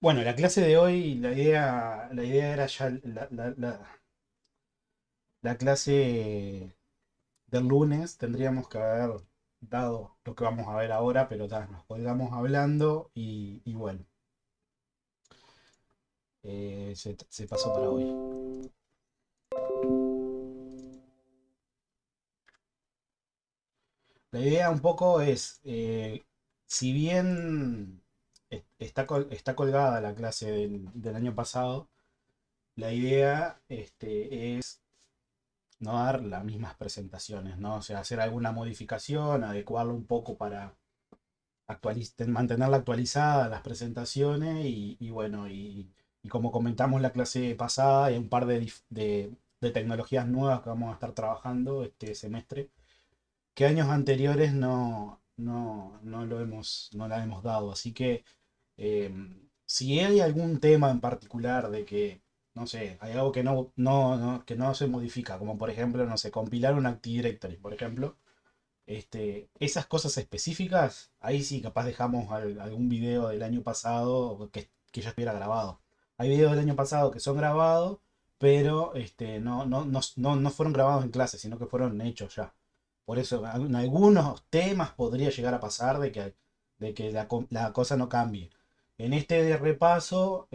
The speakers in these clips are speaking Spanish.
Bueno, la clase de hoy, la idea era ya la clase del lunes. Tendríamos que haber dado lo que vamos a ver ahora, pero nos colgamos hablando y bueno, se pasó para hoy. La idea un poco es, si bien está colgada la clase del año pasado, la idea es no dar las mismas presentaciones, ¿no? O sea, hacer alguna modificación, adecuarlo un poco para mantenerla actualizada, las presentaciones y bueno, y como comentamos la clase pasada, hay un par de tecnologías nuevas que vamos a estar trabajando este semestre, que años anteriores no la hemos dado. Así que eh, si hay algún tema en particular de que, no sé, hay algo que no se modifica, como por ejemplo, no sé, compilar un Active Directory, por ejemplo, esas cosas específicas, ahí sí capaz dejamos algún video del año pasado que ya estuviera grabado. Hay videos del año pasado que son grabados, pero no fueron grabados en clase, sino que fueron hechos ya. Por eso, en algunos temas podría llegar a pasar de que la cosa no cambie. En este de repaso,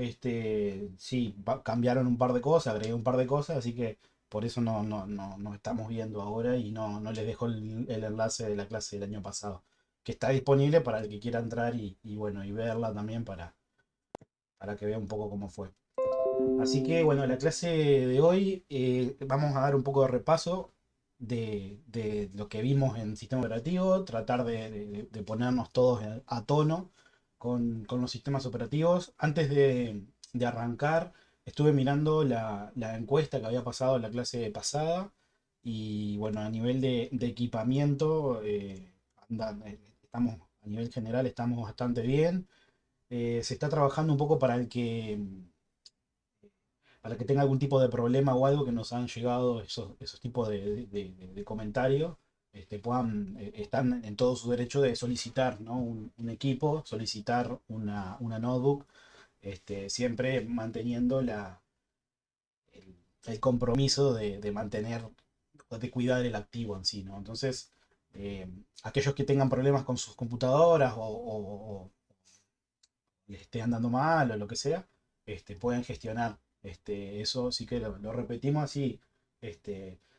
sí, cambiaron un par de cosas, agregué un par de cosas, así que por eso no estamos viendo ahora y no les dejo el enlace de la clase del año pasado, que está disponible para el que quiera entrar y bueno, y verla también para que vea un poco cómo fue. Así que bueno, la clase de hoy vamos a dar un poco de repaso de lo que vimos en sistema operativo, tratar de ponernos todos a tono con los sistemas operativos. Antes de arrancar, estuve mirando la encuesta que había pasado en la clase pasada y bueno, a nivel de equipamiento, estamos, a nivel general estamos bastante bien. Se está trabajando un poco para que tenga algún tipo de problema o algo que nos han llegado esos tipos de comentarios, están en todo su derecho de solicitar, ¿no? un equipo, solicitar una notebook, siempre manteniendo el compromiso de mantener, de cuidar el activo en sí, ¿no? Entonces, aquellos que tengan problemas con sus computadoras o les esté andando mal o lo que sea, pueden gestionar. Eso sí que lo repetimos así.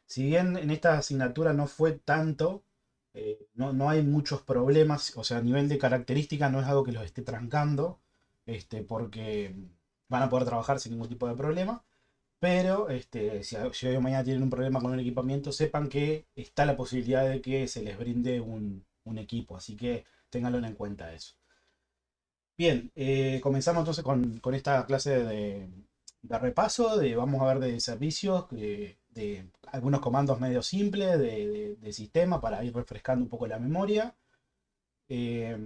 Si bien en esta asignatura no fue tanto, no hay muchos problemas, o sea, a nivel de características no es algo que los esté trancando, porque van a poder trabajar sin ningún tipo de problema. Pero si hoy o mañana tienen un problema con un equipamiento, sepan que está la posibilidad de que se les brinde un equipo. Así que ténganlo en cuenta eso. Bien, comenzamos entonces con esta clase de repaso, vamos a ver de servicios, de algunos comandos medio simples de sistema para ir refrescando un poco la memoria. Eh,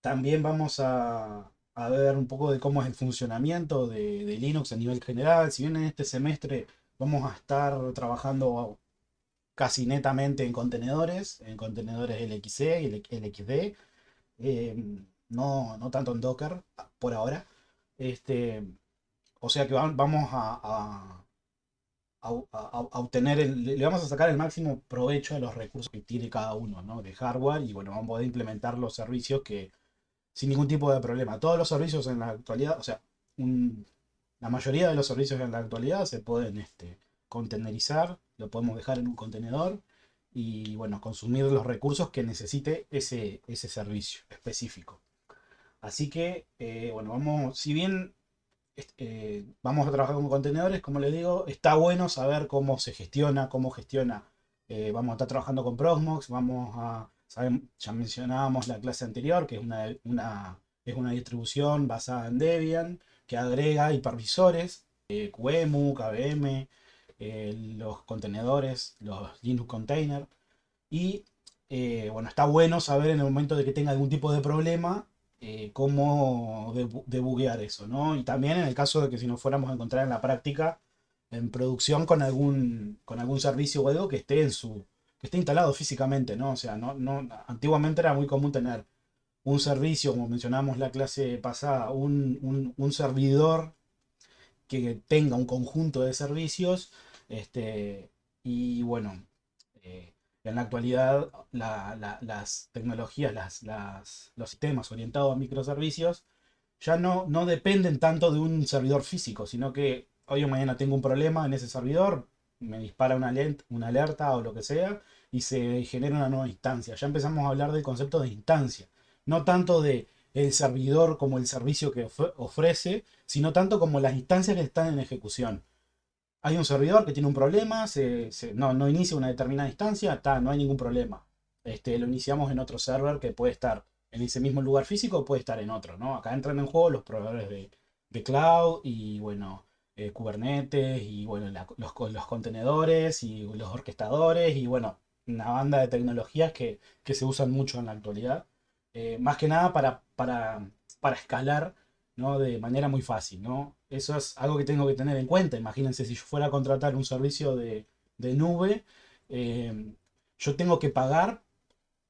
También vamos a ver un poco de cómo es el funcionamiento de Linux a nivel general. Si bien en este semestre vamos a estar trabajando casi netamente en contenedores LXC y LXD, no tanto en Docker por ahora. Este, o sea que vamos a obtener, le vamos a sacar el máximo provecho a los recursos que tiene cada uno, ¿no? De hardware y bueno, vamos a poder implementar los servicios que sin ningún tipo de problema. Todos los servicios en la actualidad, o sea, la mayoría de los servicios en la actualidad se pueden contenerizar, lo podemos dejar en un contenedor y bueno, consumir los recursos que necesite ese servicio específico. Así que, bueno, si bien vamos a trabajar con contenedores, como les digo, está bueno saber cómo gestiona. Vamos a estar trabajando con Proxmox, ya mencionábamos la clase anterior, que es una distribución basada en Debian, que agrega hipervisores, QEMU, KVM, los contenedores, los Linux containers. Y bueno, está bueno saber en el momento de que tenga algún tipo de problema, cómo debuguear eso, ¿no? Y también en el caso de que si nos fuéramos a encontrar en la práctica, en producción con algún servicio o algo que esté instalado físicamente, ¿no? O sea, antiguamente era muy común tener un servicio, como mencionamos la clase pasada, un servidor que tenga un conjunto de servicios. Este, y bueno, en la actualidad las tecnologías, los sistemas orientados a microservicios ya no dependen tanto de un servidor físico, sino que hoy o mañana tengo un problema en ese servidor, me dispara una alerta o lo que sea, y se genera una nueva instancia. Ya empezamos a hablar del concepto de instancia, no tanto de el servidor como el servicio que ofrece, sino tanto como las instancias que están en ejecución. Hay un servidor que tiene un problema, no inicia una determinada instancia, no hay ningún problema. Lo iniciamos en otro server que puede estar en ese mismo lugar físico o puede estar en otro, ¿no? Acá entran en juego los proveedores de cloud y, bueno, Kubernetes y, bueno, los contenedores y los orquestadores y, bueno, una banda de tecnologías que se usan mucho en la actualidad. Más que nada para escalar, ¿no? De manera muy fácil, ¿no? Eso es algo que tengo que tener en cuenta. Imagínense si yo fuera a contratar un servicio de nube, eh, yo tengo que pagar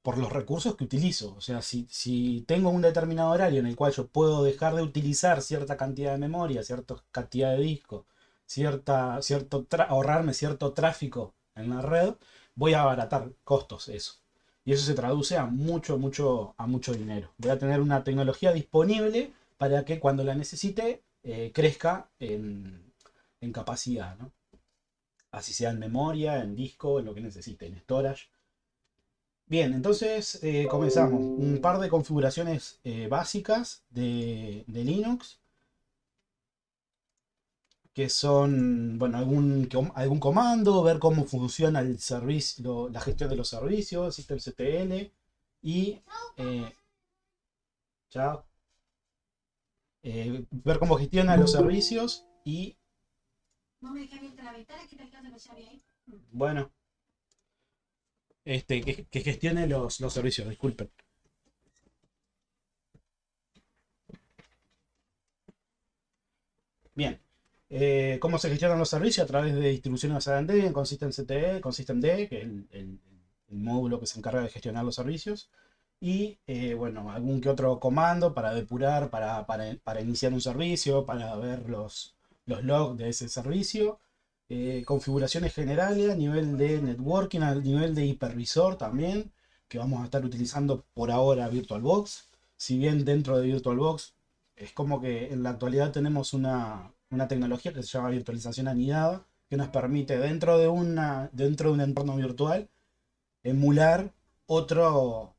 por los recursos que utilizo. O sea, si tengo un determinado horario en el cual yo puedo dejar de utilizar cierta cantidad de memoria, cierta cantidad de disco, ahorrarme cierto tráfico en la red, voy a abaratar costos eso. Y eso se traduce a mucho dinero. Voy a tener una tecnología disponible para que cuando la necesite crezca en capacidad, ¿no? Así sea en memoria, en disco, en lo que necesite, en storage. Bien, entonces comenzamos. Un par de configuraciones básicas de Linux, que son, bueno, algún comando, ver cómo funciona el servicio, la gestión de los servicios, systemctl, y eh, ya, ver cómo gestiona los servicios y, bueno, que gestione los servicios, disculpen. Bien. ¿Cómo se gestionan los servicios? A través de distribuciones basadas en Debian, con systemctl, con systemd, que es el módulo que se encarga de gestionar los servicios. Y, bueno, algún que otro comando para depurar, para iniciar un servicio, para ver los logs de ese servicio. Configuraciones generales a nivel de networking, a nivel de hipervisor también, que vamos a estar utilizando por ahora VirtualBox. Si bien dentro de VirtualBox es como que en la actualidad tenemos una tecnología que se llama virtualización anidada, que nos permite dentro de un entorno virtual emular otro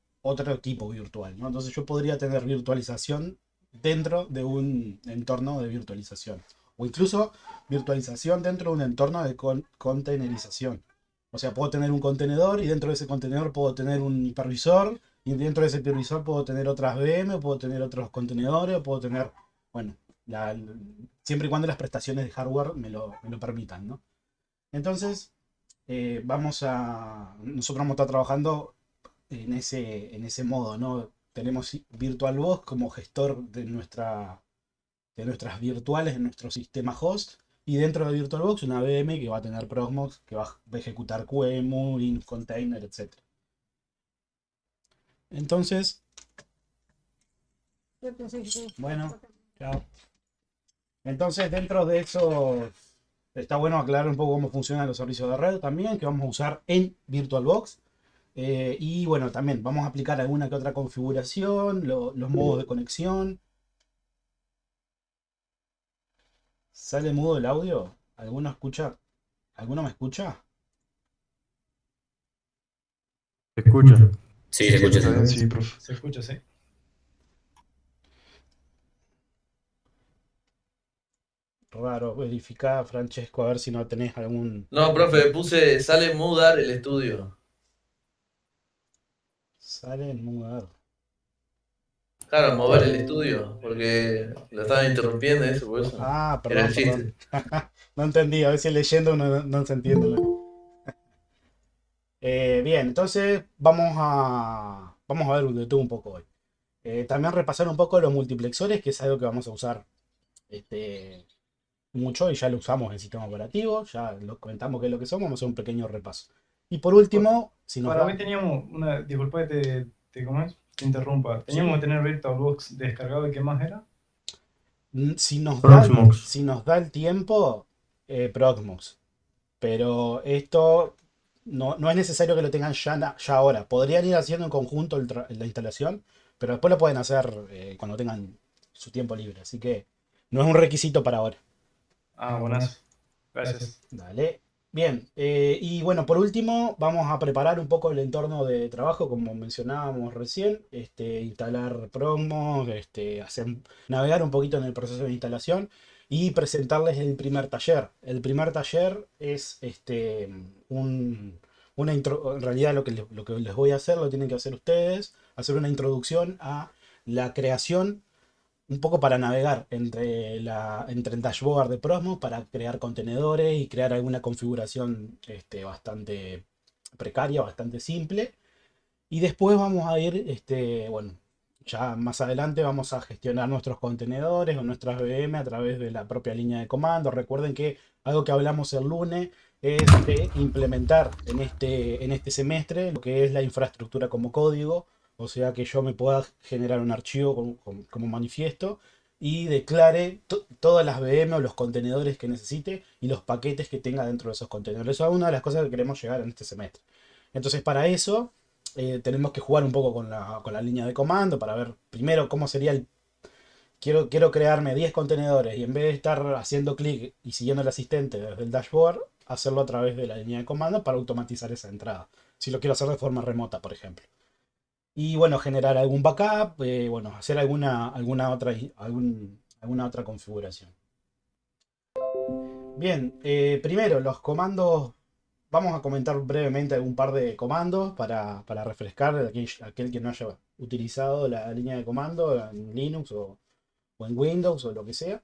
tipo virtual, ¿no? Entonces yo podría tener virtualización dentro de un entorno de virtualización. O incluso virtualización dentro de un entorno de containerización. O sea, puedo tener un contenedor y dentro de ese contenedor puedo tener un hipervisor y dentro de ese hipervisor puedo tener otras VM, puedo tener otros contenedores, puedo tener, bueno, siempre y cuando las prestaciones de hardware me lo permitan, ¿no? Entonces, nosotros vamos a estar trabajando en ese modo, ¿no? Tenemos VirtualBox como gestor de nuestras virtuales en nuestro sistema host. Y dentro de VirtualBox una VM que va a tener Proxmox, que va a ejecutar QEMU, Linux Container, etc. Entonces, bueno, chao. Entonces, dentro de eso, está bueno aclarar un poco cómo funcionan los servicios de red también, que vamos a usar en VirtualBox. Y bueno, también vamos a aplicar alguna que otra configuración, los modos de conexión. ¿Sale mudo el audio? ¿Alguno escucha? ¿Alguno me escucha? ¿Se escucha? Sí, se escucha, Está sí. bien, sí, profe. Se escucha, sí. Raro, verificá, Francesco, a ver si no tenés algún. No, profe, puse, sale mudar el estudio. Sale mudar. Claro, mover el estudio, porque lo estaban interrumpiendo eso, por eso. Ah, Era el perdón, perdón. chiste. No entendí, a veces leyendo no se entiende. Bien, entonces vamos a ver de todo un poco hoy. También repasar un poco los multiplexores, que es algo que vamos a usar este, mucho y ya lo usamos en el sistema operativo. Ya lo comentamos qué es lo que somos, vamos a hacer un pequeño repaso. Y por último, si nos Para va. hoy teníamos una, disculpa, ¿cómo es? te interrumpa. Teníamos que tener VirtualBox descargado y qué más era. Si Proxmox. si nos da el tiempo, Proxmox. Pero esto no es necesario que lo tengan ya ahora. Podrían ir haciendo en conjunto la instalación, pero después lo pueden hacer cuando tengan su tiempo libre. Así que no es un requisito para ahora. Ah, buenas. Gracias. Dale. Bien, y bueno, por último, vamos a preparar un poco el entorno de trabajo, como mencionábamos recién, instalar promos, navegar un poquito en el proceso de instalación y presentarles el primer taller. El primer taller es en realidad lo que les voy a hacer, lo tienen que hacer ustedes, hacer una introducción a la creación un poco para navegar entre el dashboard de Prosmo para crear contenedores y crear alguna configuración bastante precaria, bastante simple. Y después vamos a ir, bueno, ya más adelante vamos a gestionar nuestros contenedores o nuestras VM a través de la propia línea de comando. Recuerden que algo que hablamos el lunes es de implementar en este semestre lo que es la infraestructura como código, o sea que yo me pueda generar un archivo como manifiesto y declare todas las VM o los contenedores que necesite y los paquetes que tenga dentro de esos contenedores. Eso es una de las cosas que queremos llegar en este semestre. Entonces, para eso tenemos que jugar un poco con la línea de comando para ver primero cómo sería el... Quiero crearme 10 contenedores y en vez de estar haciendo clic y siguiendo el asistente desde el dashboard, hacerlo a través de la línea de comando para automatizar esa entrada. Si lo quiero hacer de forma remota, por ejemplo. Y bueno, generar algún backup, bueno, hacer alguna otra configuración. Bien, primero los comandos. Vamos a comentar brevemente un par de comandos para refrescar a aquel que no haya utilizado la línea de comando en Linux o en Windows o lo que sea.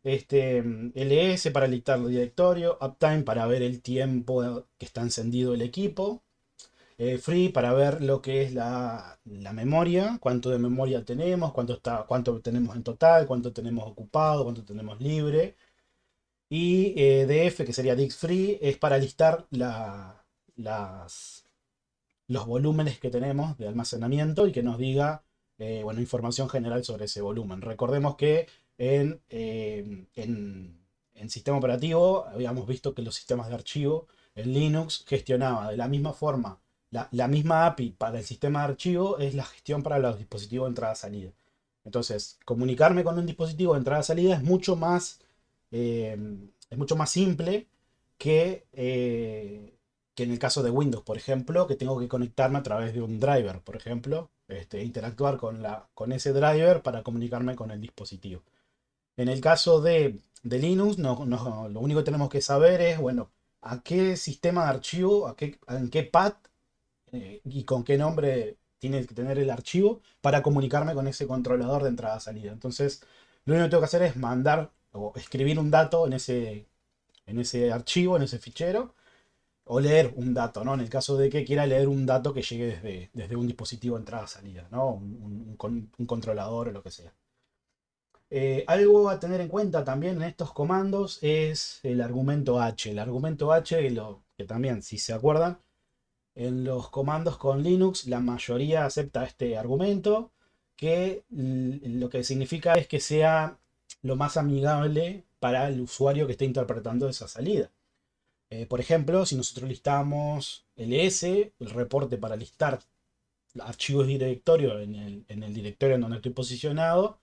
LS para listar el directorio, Uptime para ver el tiempo que está encendido el equipo, Free para ver lo que es la memoria, cuánto de memoria tenemos, cuánto tenemos en total, cuánto tenemos ocupado, cuánto tenemos libre. Y DF, que sería Disk Free, es para listar las, los volúmenes que tenemos de almacenamiento y que nos diga bueno, información general sobre ese volumen. Recordemos que en sistema operativo habíamos visto que los sistemas de archivo en Linux gestionaba de la misma forma. La misma API para el sistema de archivo es la gestión para los dispositivos de entrada-salida. Entonces, comunicarme con un dispositivo de entrada-salida eh, es mucho más simple que en el caso de Windows, por ejemplo, que tengo que conectarme a través de un driver, por ejemplo, interactuar con ese driver para comunicarme con el dispositivo. En el caso de Linux, lo único que tenemos que saber es, bueno, a qué sistema de archivo, en qué path y con qué nombre tiene que tener el archivo para comunicarme con ese controlador de entrada-salida. Entonces, lo único que tengo que hacer es mandar o escribir un dato en ese archivo, en ese fichero, o leer un dato, ¿no? En el caso de que quiera leer un dato que llegue desde un dispositivo de entrada-salida, ¿no? Un controlador o lo que sea. Algo a tener en cuenta también en estos comandos es el argumento H. El argumento H, que también, si se acuerdan, en los comandos con Linux la mayoría acepta este argumento, que lo que significa es que sea lo más amigable para el usuario que esté interpretando esa salida. Por ejemplo, si nosotros listamos ls, el reporte para listar archivos de directorio en el directorio en donde estoy posicionado,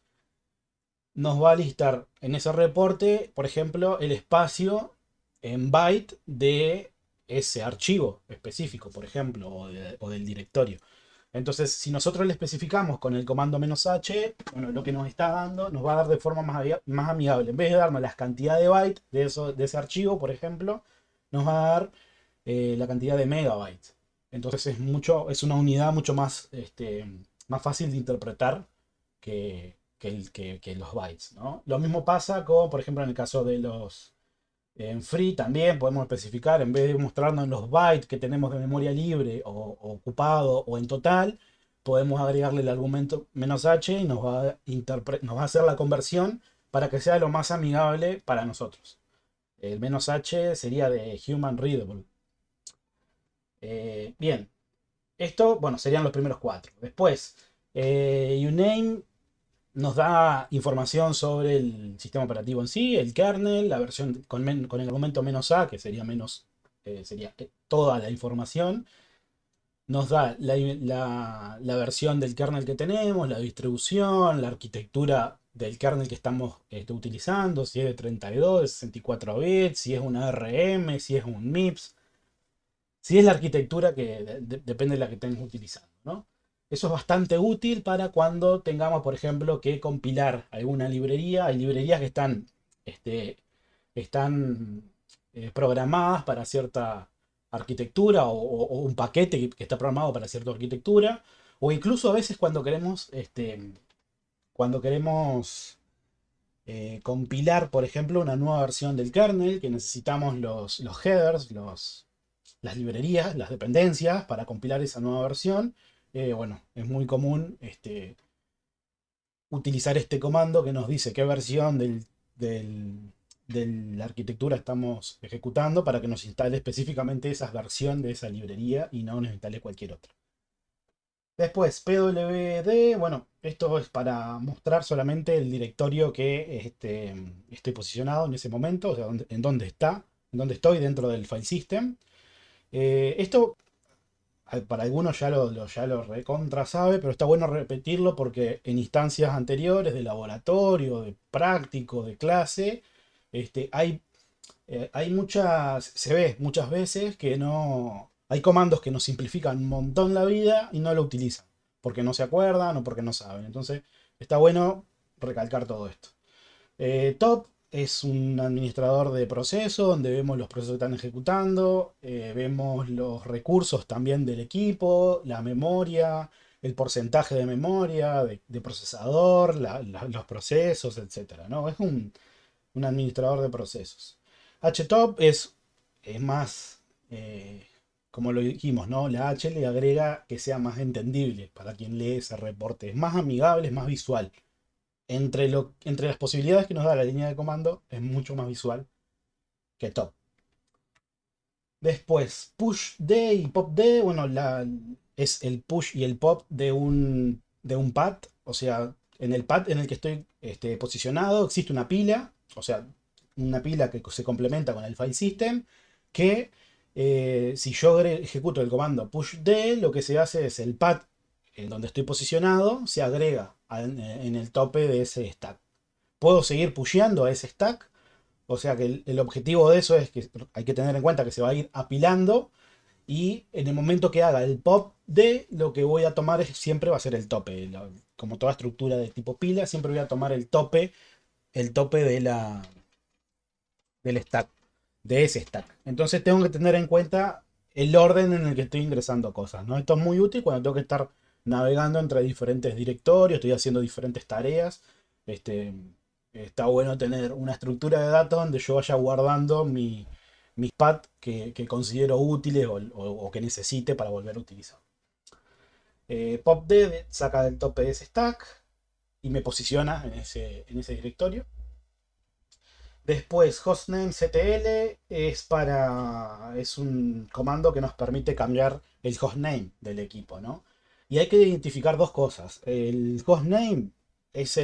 nos va a listar en ese reporte, por ejemplo, el espacio en byte de ese archivo específico, por ejemplo, o del directorio. Entonces, si nosotros le especificamos con el comando "-h", bueno, lo que nos está dando, nos va a dar de forma más amigable. En vez de darnos la cantidad de bytes de ese archivo, por ejemplo, nos va a dar la cantidad de megabytes. Entonces es una unidad mucho más fácil de interpretar que los bytes, ¿no? Lo mismo pasa con, por ejemplo, en el caso de los... En free también podemos especificar, en vez de mostrarnos los bytes que tenemos de memoria libre o ocupado o en total, podemos agregarle el argumento "-h" y nos va a hacer la conversión para que sea lo más amigable para nosotros. El "-h" sería de Human Readable. Bien, esto, bueno, serían los primeros cuatro. Después, Uname nos da información sobre el sistema operativo en sí, el kernel, la versión con el argumento "-a", que sería sería toda la información. Nos da la versión del kernel que tenemos, la distribución, la arquitectura del kernel que estamos utilizando, si es de 32, de 64 bits, si es una ARM, si es un MIPS, si es la arquitectura que depende de la que estemos utilizando, ¿no? Eso es bastante útil para cuando tengamos, por ejemplo, que compilar alguna librería. Hay librerías que este, están programadas para cierta arquitectura o un paquete que está programado para cierta arquitectura. O incluso a veces cuando queremos compilar, por ejemplo, una nueva versión del kernel, que necesitamos los headers, las librerías, las dependencias para compilar esa nueva versión. Bueno, es muy común utilizar este comando que nos dice qué versión de la arquitectura estamos ejecutando para que nos instale específicamente esa versión de esa librería y no nos instale cualquier otra. Después, pwd, bueno, esto es para mostrar solamente el directorio que estoy posicionado en ese momento, o sea, en dónde estoy dentro del file system. Esto para algunos ya lo recontra sabe, pero está bueno repetirlo porque en instancias anteriores de laboratorio, de práctico, de clase, se ve muchas veces que no, hay comandos que nos simplifican un montón la vida y no lo utilizan, porque no se acuerdan o porque no saben. Entonces, está bueno recalcar todo esto. Top es un administrador de procesos donde vemos los procesos que están ejecutando, vemos los recursos también del equipo, la memoria, el porcentaje de memoria, de procesador, los procesos, etcétera, ¿no? Es un administrador de procesos. HTOP es más, como lo dijimos, ¿no? La H le agrega que sea más entendible para quien lee ese reporte. Es más amigable, es más visual. Entre las posibilidades que nos da la línea de comando, es mucho más visual que top. Después, push D y pop D, bueno, es el push y el pop de un pad. O sea, en el pad en el que estoy posicionado existe una pila, o sea, una pila que se complementa con el file system, que si yo ejecuto el comando push D, lo que se hace es el pad en donde estoy posicionado se agrega en el tope de ese stack. Puedo seguir pusheando a ese stack. O sea que el objetivo de eso es que hay que tener en cuenta que se va a ir apilando y en el momento que haga el pop de lo que voy a tomar siempre va a ser el tope. Como toda estructura de tipo pila, siempre voy a tomar el tope del stack, de ese stack. Entonces tengo que tener en cuenta el orden en el que estoy ingresando cosas, ¿no? Esto es muy útil cuando tengo que estar navegando entre diferentes directorios, estoy haciendo diferentes tareas. Este, Está bueno tener una estructura de datos donde yo vaya guardando mis paths que considero útiles o que necesite para volver a utilizar. PopDev saca del tope de ese stack y me posiciona en ese directorio. Después, hostname.ctl es un comando que nos permite cambiar el hostname del equipo, ¿no? Y hay que identificar dos cosas. El hostname es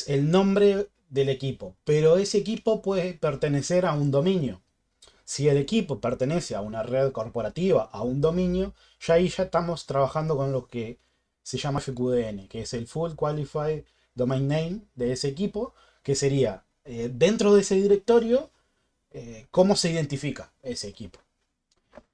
el nombre del equipo, pero ese equipo puede pertenecer a un dominio. Si el equipo pertenece a una red corporativa, a un dominio, ya estamos trabajando con lo que se llama FQDN, que es el Full Qualified Domain Name de ese equipo, que sería dentro de ese directorio cómo se identifica ese equipo.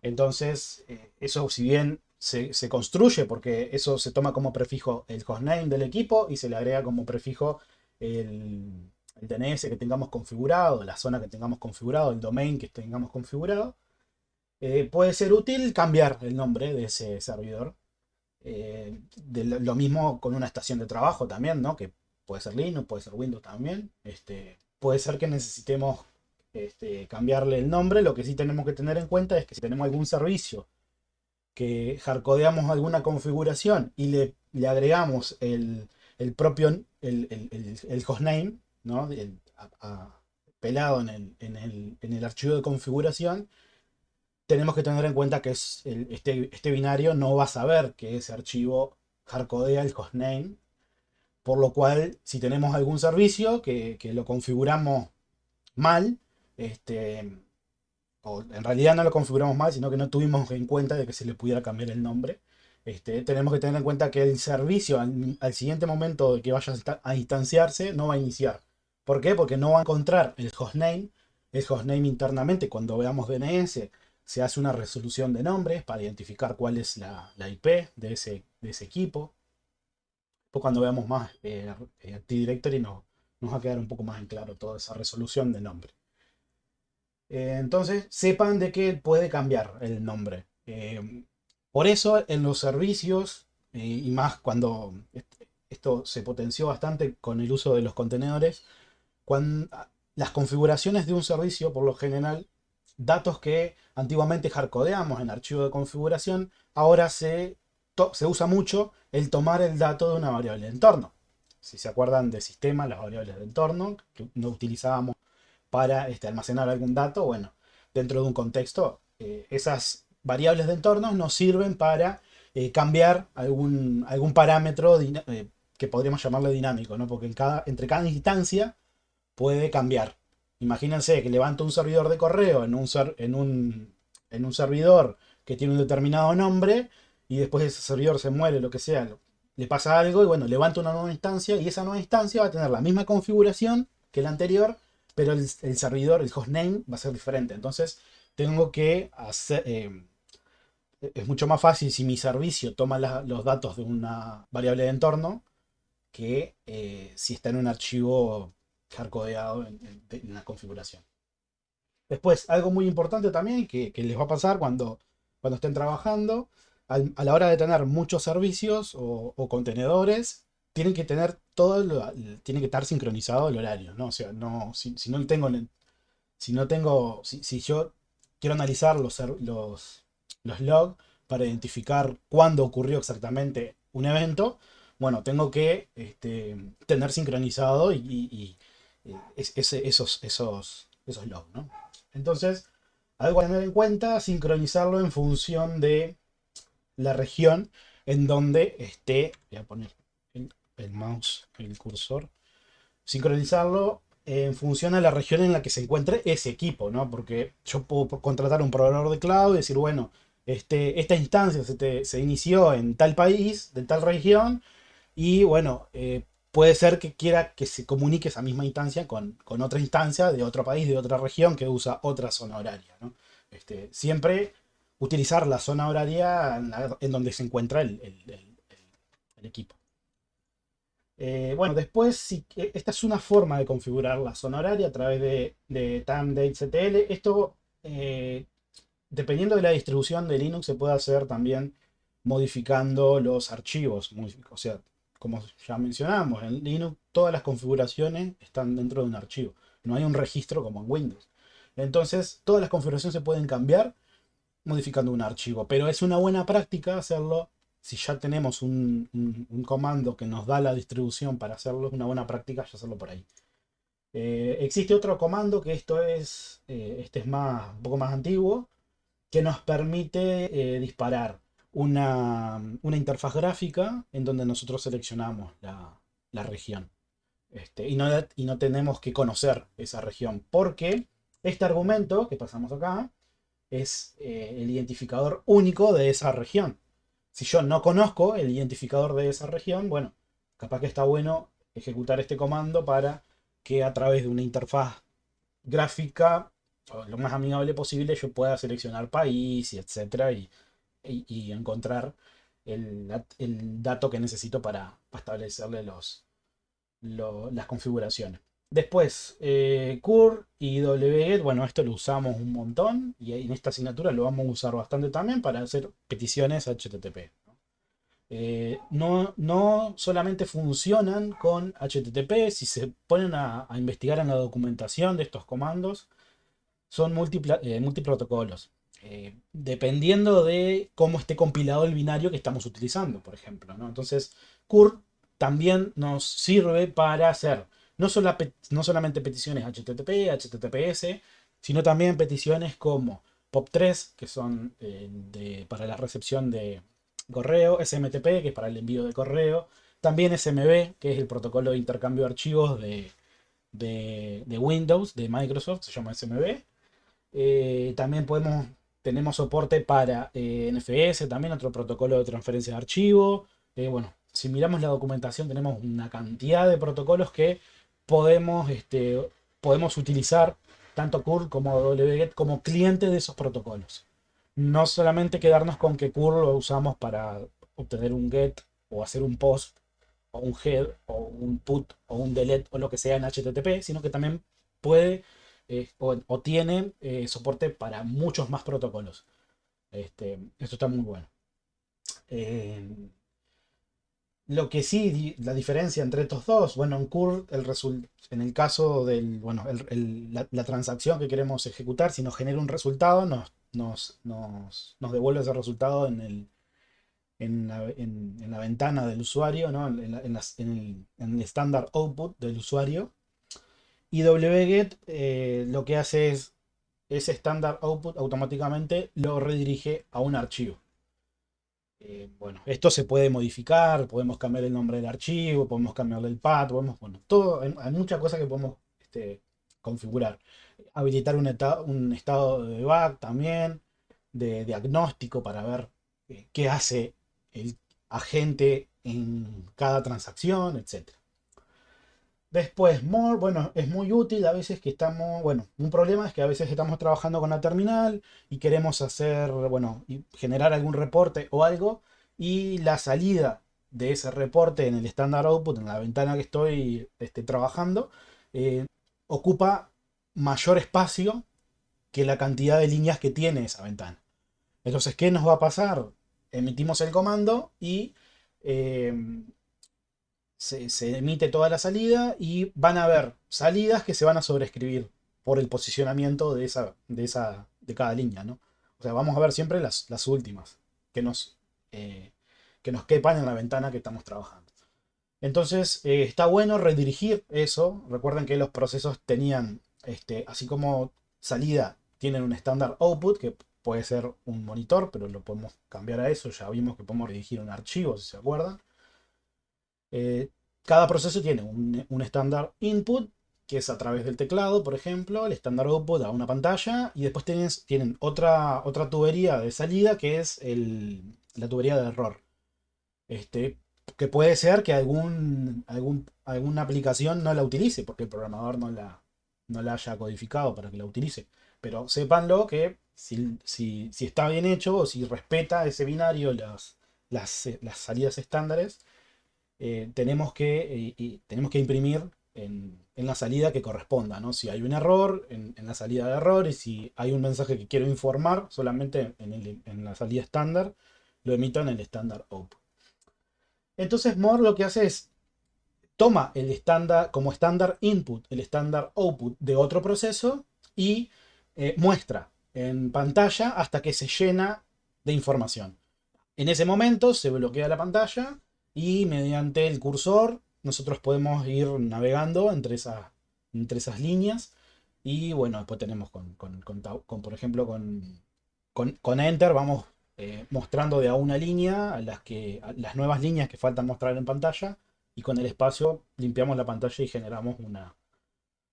Entonces, eso si bien se construye, porque eso se toma como prefijo el hostname del equipo y se le agrega como prefijo el DNS que tengamos configurado, la zona que tengamos configurado, el domain que tengamos configurado, puede ser útil cambiar el nombre de ese servidor. Lo mismo con una estación de trabajo también, ¿no? Que puede ser Linux, puede ser Windows también. Puede ser que necesitemos cambiarle el nombre. Lo que sí tenemos que tener en cuenta es que si tenemos algún servicio que hardcodeamos alguna configuración y le agregamos el propio el hostname, ¿no? Pelado en el archivo de configuración, tenemos que tener en cuenta que este binario no va a saber que ese archivo hardcodea el hostname, por lo cual si tenemos algún servicio que lo configuramos mal, este, o en realidad no lo configuramos mal, sino que no tuvimos en cuenta de que se le pudiera cambiar el nombre. Tenemos que tener en cuenta que el servicio al siguiente momento de que vaya a instanciarse no va a iniciar. ¿Por qué? Porque no va a encontrar el hostname. El hostname internamente, cuando veamos DNS, se hace una resolución de nombres para identificar cuál es la IP de ese equipo. Después cuando veamos más Active Directory nos va a quedar un poco más en claro toda esa resolución de nombre. Entonces sepan de que puede cambiar el nombre. Por eso en los servicios, y más cuando esto se potenció bastante con el uso de los contenedores, cuando las configuraciones de un servicio, por lo general, datos que antiguamente hardcodeamos en archivo de configuración, ahora se usa mucho el tomar el dato de una variable de entorno. Si se acuerdan de sistema, las variables de entorno que no utilizábamos para almacenar algún dato, bueno, dentro de un contexto, esas variables de entorno nos sirven para cambiar algún parámetro que podríamos llamarle dinámico, ¿no? Porque entre cada instancia puede cambiar. Imagínense que levanto un servidor de correo en un servidor que tiene un determinado nombre y después ese servidor se muere, lo que sea, le pasa algo y bueno, levanto una nueva instancia y esa nueva instancia va a tener la misma configuración que la anterior, pero el servidor, el hostname va a ser diferente. Entonces tengo que hacer... es mucho más fácil si mi servicio toma los datos de una variable de entorno que si está en un archivo hardcodeado en la configuración. Después, algo muy importante también que les va a pasar cuando estén trabajando, a la hora de tener muchos servicios o contenedores, tienen que tener tiene que estar sincronizado el horario, ¿no? O sea, si no tengo, si yo quiero analizar los logs para identificar cuándo ocurrió exactamente un evento, bueno, tengo que tener sincronizado esos logs, ¿no? Entonces, algo a tener en cuenta, sincronizarlo en función de la región en donde esté. Voy a poner el mouse, el cursor. Sincronizarlo en función a la región en la que se encuentre ese equipo, ¿no? Porque yo puedo contratar un proveedor de cloud y decir, bueno, esta instancia se inició en tal país, de tal región, y bueno, puede ser que quiera que se comunique esa misma instancia con otra instancia de otro país, de otra región que usa otra zona horaria, ¿no? Siempre utilizar la zona horaria en donde se encuentra el equipo. Bueno, después, esta es una forma de configurar la zona horaria a través de timedatectl. Esto, dependiendo de la distribución de Linux, se puede hacer también modificando los archivos. O sea, como ya mencionamos, en Linux todas las configuraciones están dentro de un archivo. No hay un registro como en Windows. Entonces, todas las configuraciones se pueden cambiar modificando un archivo. Pero es una buena práctica hacerlo. Si ya tenemos un comando que nos da la distribución para hacerlo, es una buena práctica ya hacerlo por ahí. Existe otro comando que este es un poco más antiguo, que nos permite disparar una interfaz gráfica en donde nosotros seleccionamos la región. Y no tenemos que conocer esa región, porque este argumento que pasamos acá es el identificador único de esa región. Si yo no conozco el identificador de esa región, bueno, capaz que está bueno ejecutar este comando para que a través de una interfaz gráfica, o lo más amigable posible, yo pueda seleccionar país, etcétera, y encontrar el dato que necesito para establecerle las configuraciones. Después, curl y wget, bueno, esto lo usamos un montón y en esta asignatura lo vamos a usar bastante también para hacer peticiones HTTP. No solamente funcionan con HTTP, si se ponen a investigar en la documentación de estos comandos, son multiprotocolos. Dependiendo de cómo esté compilado el binario que estamos utilizando, por ejemplo, ¿no? Entonces, curl también nos sirve para hacer no solamente peticiones HTTP, HTTPS, sino también peticiones como POP3, que son para la recepción de correo, SMTP, que es para el envío de correo, también SMB, que es el protocolo de intercambio de archivos de Windows, de Microsoft, se llama SMB. También tenemos soporte para NFS, también otro protocolo de transferencia de archivo. Bueno, si miramos la documentación tenemos una cantidad de protocolos que podemos utilizar tanto curl como wget como cliente de esos protocolos. No solamente quedarnos con que curl lo usamos para obtener un get o hacer un post o un head o un put o un delete o lo que sea en HTTP, sino que también puede o tiene soporte para muchos más protocolos. Esto está muy bueno. Eh, lo que sí, la diferencia entre estos dos, bueno, en curl, en el caso del, bueno, la transacción que queremos ejecutar, si nos genera un resultado, nos devuelve ese resultado en la ventana del usuario, ¿no? En el estándar output del usuario. Y wget lo que hace es ese estándar output automáticamente lo redirige a un archivo. Bueno, esto se puede modificar, podemos cambiar el nombre del archivo, podemos cambiarle el path, bueno, todo, hay muchas cosas que podemos configurar. Habilitar un estado de debug también, de diagnóstico para ver qué hace el agente en cada transacción, etc. Después, More, bueno, es muy útil a veces que estamos, bueno, un problema es que a veces estamos trabajando con la terminal y queremos hacer, bueno, y generar algún reporte o algo y la salida de ese reporte en el standard output, en la ventana que estoy trabajando, eh, ocupa mayor espacio que la cantidad de líneas que tiene esa ventana. Entonces, ¿qué nos va a pasar? Emitimos el comando y eh, se emite toda la salida y van a haber salidas que se van a sobreescribir por el posicionamiento de cada línea, ¿no? O sea, vamos a ver siempre las últimas que eh, que nos quepan en la ventana que estamos trabajando. Entonces, está bueno redirigir eso. Recuerden que los procesos tenían, así como salida, tienen un estándar output, que puede ser un monitor, pero lo podemos cambiar a eso. Ya vimos que podemos dirigir un archivo, si se acuerdan. Eh, Cada proceso tiene un estándar input, que es a través del teclado, por ejemplo, el estándar output a una pantalla, y después tienen otra tubería de salida, que es la tubería de error. Este, que puede ser que alguna aplicación no la utilice, porque el programador no la haya codificado para que la utilice. Pero sépanlo que si está bien hecho o si respeta ese binario, las salidas estándares, tenemos que imprimir en la salida que corresponda, ¿no? Si hay un error, en la salida de error, y si hay un mensaje que quiero informar, solamente en la salida estándar, lo emito en el estándar output. Entonces More lo que hace es toma el estándar como estándar input, el estándar output de otro proceso y muestra en pantalla hasta que se llena de información. En ese momento se bloquea la pantalla y mediante el cursor nosotros podemos ir navegando entre esas líneas. Y bueno, después tenemos por ejemplo, con Enter vamos mostrando de a una línea a las nuevas líneas que faltan mostrar en pantalla. Y con el espacio limpiamos la pantalla y generamos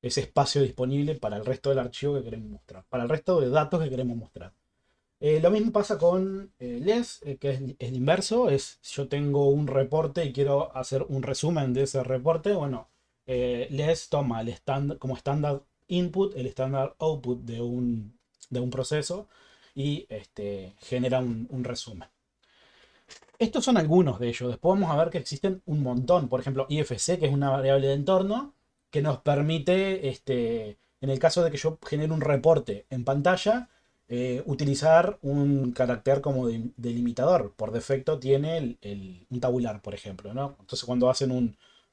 ese espacio disponible para el resto del archivo que queremos mostrar, para el resto de datos que queremos mostrar. Lo mismo pasa con LES, que es el inverso. Si yo tengo un reporte y quiero hacer un resumen de ese reporte, bueno, LES toma como estándar input el estándar output de un proceso y genera un resumen. Estos son algunos de ellos. Después vamos a ver que existen un montón. Por ejemplo, IFC, que es una variable de entorno, que nos permite, en el caso de que yo genere un reporte en pantalla, utilizar un carácter como delimitador. Por defecto tiene un tabular, por ejemplo, ¿no? Entonces cuando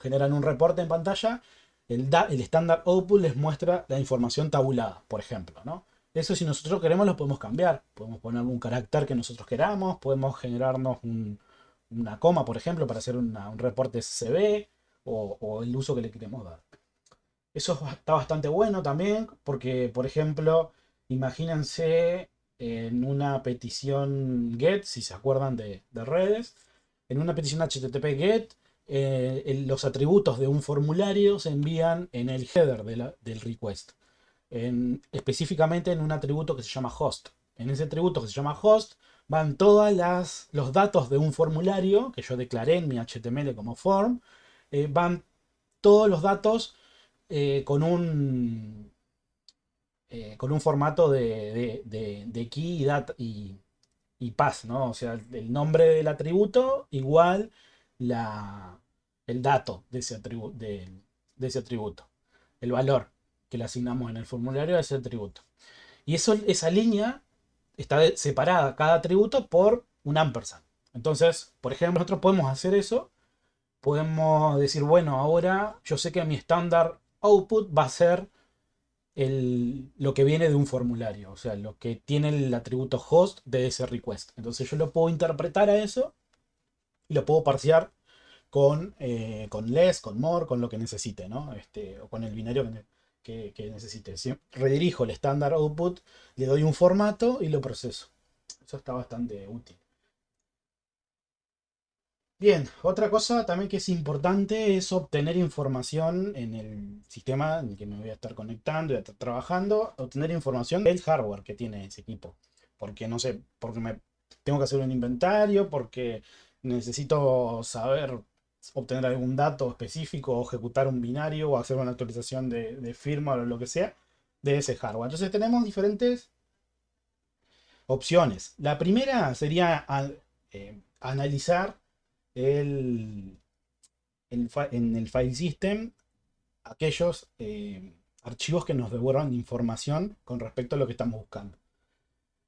generan un reporte en pantalla, el standard output les muestra la información tabulada, por ejemplo, ¿no? Eso, si nosotros queremos, lo podemos cambiar. Podemos poner un carácter que nosotros queramos, podemos generarnos una coma, por ejemplo, para hacer un reporte SCB o el uso que le queremos dar. Eso está bastante bueno también, porque, por ejemplo, imagínense en una petición GET, si se acuerdan de redes, en una petición HTTP GET, los atributos de un formulario se envían en el header del request, específicamente en un atributo que se llama host. En ese atributo que se llama host van todos los datos de un formulario que yo declaré en mi HTML como form, van todos los datos con un formato de key y path, ¿no? O sea, el nombre del atributo igual la, el dato de ese atributo, el valor que le asignamos en el formulario a ese atributo. Y esa línea está separada, cada atributo, por un ampersand. Entonces, por ejemplo, nosotros podemos hacer eso. Podemos decir, bueno, ahora yo sé que mi estándar output va a ser lo que viene de un formulario, o sea, lo que tiene el atributo host de ese request. Entonces yo lo puedo interpretar a eso y lo puedo parsear con less, con more, con lo que necesite, ¿no? O con el binario que necesite. Si redirijo el estándar output, le doy un formato y lo proceso. Eso está bastante útil. Bien, otra cosa también que es importante es obtener información en el sistema en el que me voy a estar conectando y a estar trabajando, obtener información del hardware que tiene ese equipo. Porque no sé, porque me tengo que hacer un inventario, porque necesito saber obtener algún dato específico o ejecutar un binario o hacer una actualización de firmware o lo que sea de ese hardware. Entonces tenemos diferentes opciones. La primera sería analizar el, en el file system aquellos archivos que nos devuelvan información con respecto a lo que estamos buscando.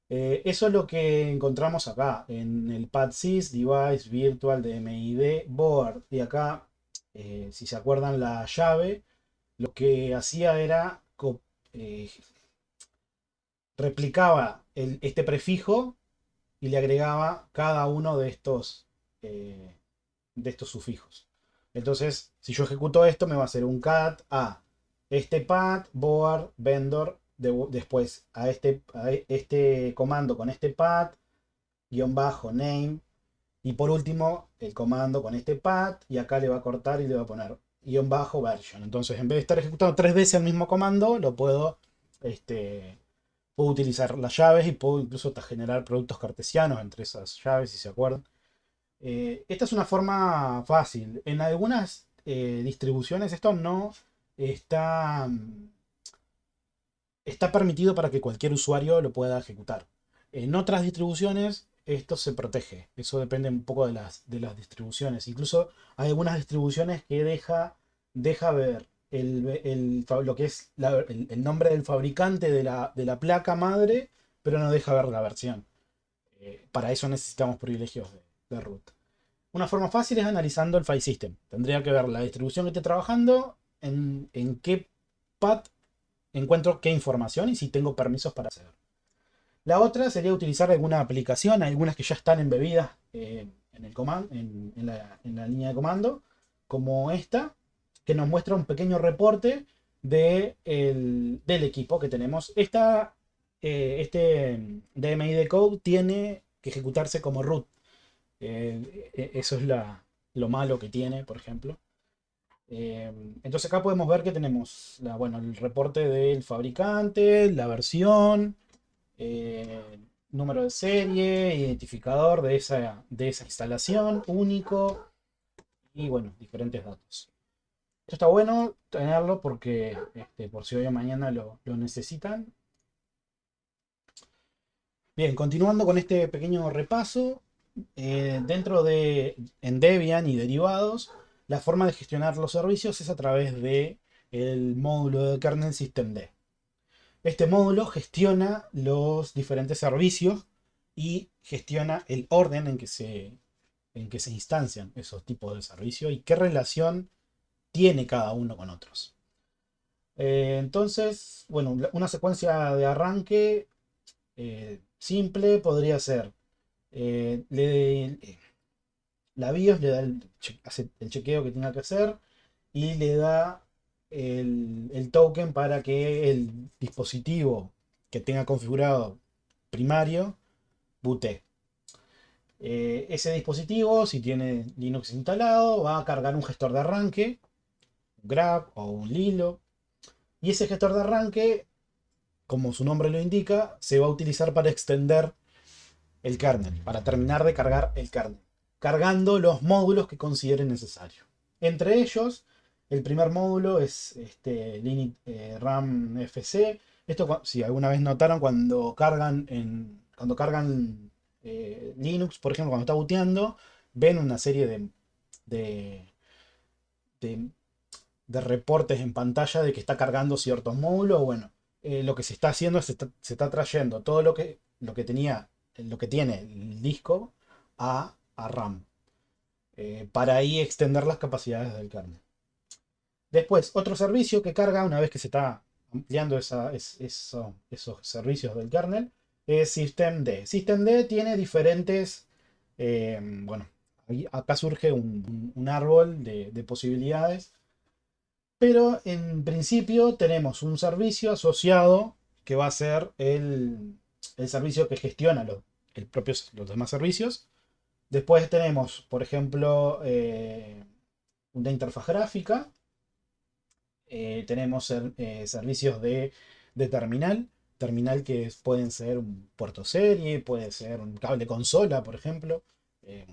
Eso es lo que encontramos acá en el path.sys, device, virtual, dmid, board. Y acá, si se acuerdan la llave, lo que hacía era eh, replicaba este prefijo y le agregaba cada uno de estos sufijos. Entonces, si yo ejecuto esto, me va a hacer un cat a este path, board, vendor, después a este comando con este path, guión bajo, name, y por último el comando con este path, y acá le va a cortar y le va a poner guión bajo version. Entonces, en vez de estar ejecutando 3 veces el mismo comando, puedo utilizar las llaves y puedo incluso hasta generar productos cartesianos entre esas llaves, si se acuerdan. Esta es una forma fácil. En algunas distribuciones esto no está, está permitido para que cualquier usuario lo pueda ejecutar. En otras distribuciones esto se protege. Eso depende un poco de las distribuciones. Incluso hay algunas distribuciones que deja ver lo que es el nombre del fabricante de la placa madre, pero no deja ver la versión. Para eso necesitamos privilegios de root. Una forma fácil es analizando el file system. Tendría que ver la distribución que esté trabajando, en qué path encuentro qué información y si tengo permisos para acceder. La otra sería utilizar alguna aplicación, algunas que ya están embebidas en la línea de comando, como esta, que nos muestra un pequeño reporte del equipo que tenemos. Este DMI code tiene que ejecutarse como root. Eso es lo malo que tiene, por ejemplo. Entonces acá podemos ver que tenemos el reporte del fabricante, la versión, número de serie, identificador de esa instalación único y diferentes datos. Esto está bueno tenerlo porque por si hoy o mañana lo necesitan. Bien, continuando con este pequeño repaso, en Debian y derivados, la forma de gestionar los servicios es a través del módulo de kernel systemd. Este módulo gestiona los diferentes servicios y gestiona el orden en que se instancian esos tipos de servicios y qué relación tiene cada uno con otros. Entonces, una secuencia de arranque simple podría ser la BIOS le da hace el chequeo que tenga que hacer y le da el token para que el dispositivo que tenga configurado primario booté. Ese dispositivo, si tiene Linux instalado, va a cargar un gestor de arranque, un grab o un Lilo. Y ese gestor de arranque, como su nombre lo indica, se va a utilizar para extender el kernel, para terminar de cargar el kernel, cargando los módulos que considere necesario. Entre ellos, el primer módulo es Linux RAM FC. Esto, si alguna vez notaron, cuando cargan Linux, por ejemplo, cuando está booteando, ven una serie de, de- de reportes en pantalla de que está cargando ciertos módulos. Bueno, lo que se está haciendo es se está trayendo todo lo que tiene el disco a RAM, para ahí extender las capacidades del kernel. Después, otro servicio que carga una vez que se está ampliando esos servicios del kernel es systemd. Systemd tiene diferentes, bueno, acá surge un árbol de posibilidades, pero en principio tenemos un servicio asociado que va a ser el servicio que gestiona los demás servicios. Después tenemos, por ejemplo, una interfaz gráfica. Tenemos servicios de terminal que pueden ser un puerto serie, puede ser un cable consola, por ejemplo. eh,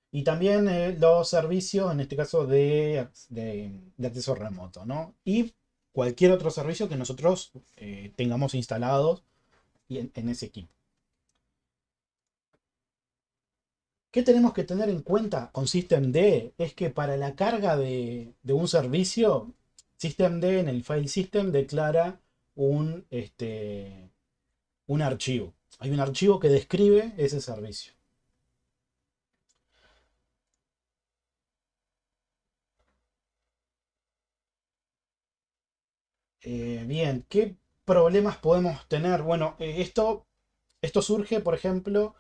y también los servicios, en este caso, de acceso remoto, ¿no? Y cualquier otro servicio que nosotros tengamos instalados en ese equipo. ¿Qué tenemos que tener en cuenta con systemd? Es que para la carga de un servicio, systemd en el file system declara un archivo. Hay un archivo que describe ese servicio. Bien, ¿qué problemas podemos tener? Bueno, esto surge, por ejemplo,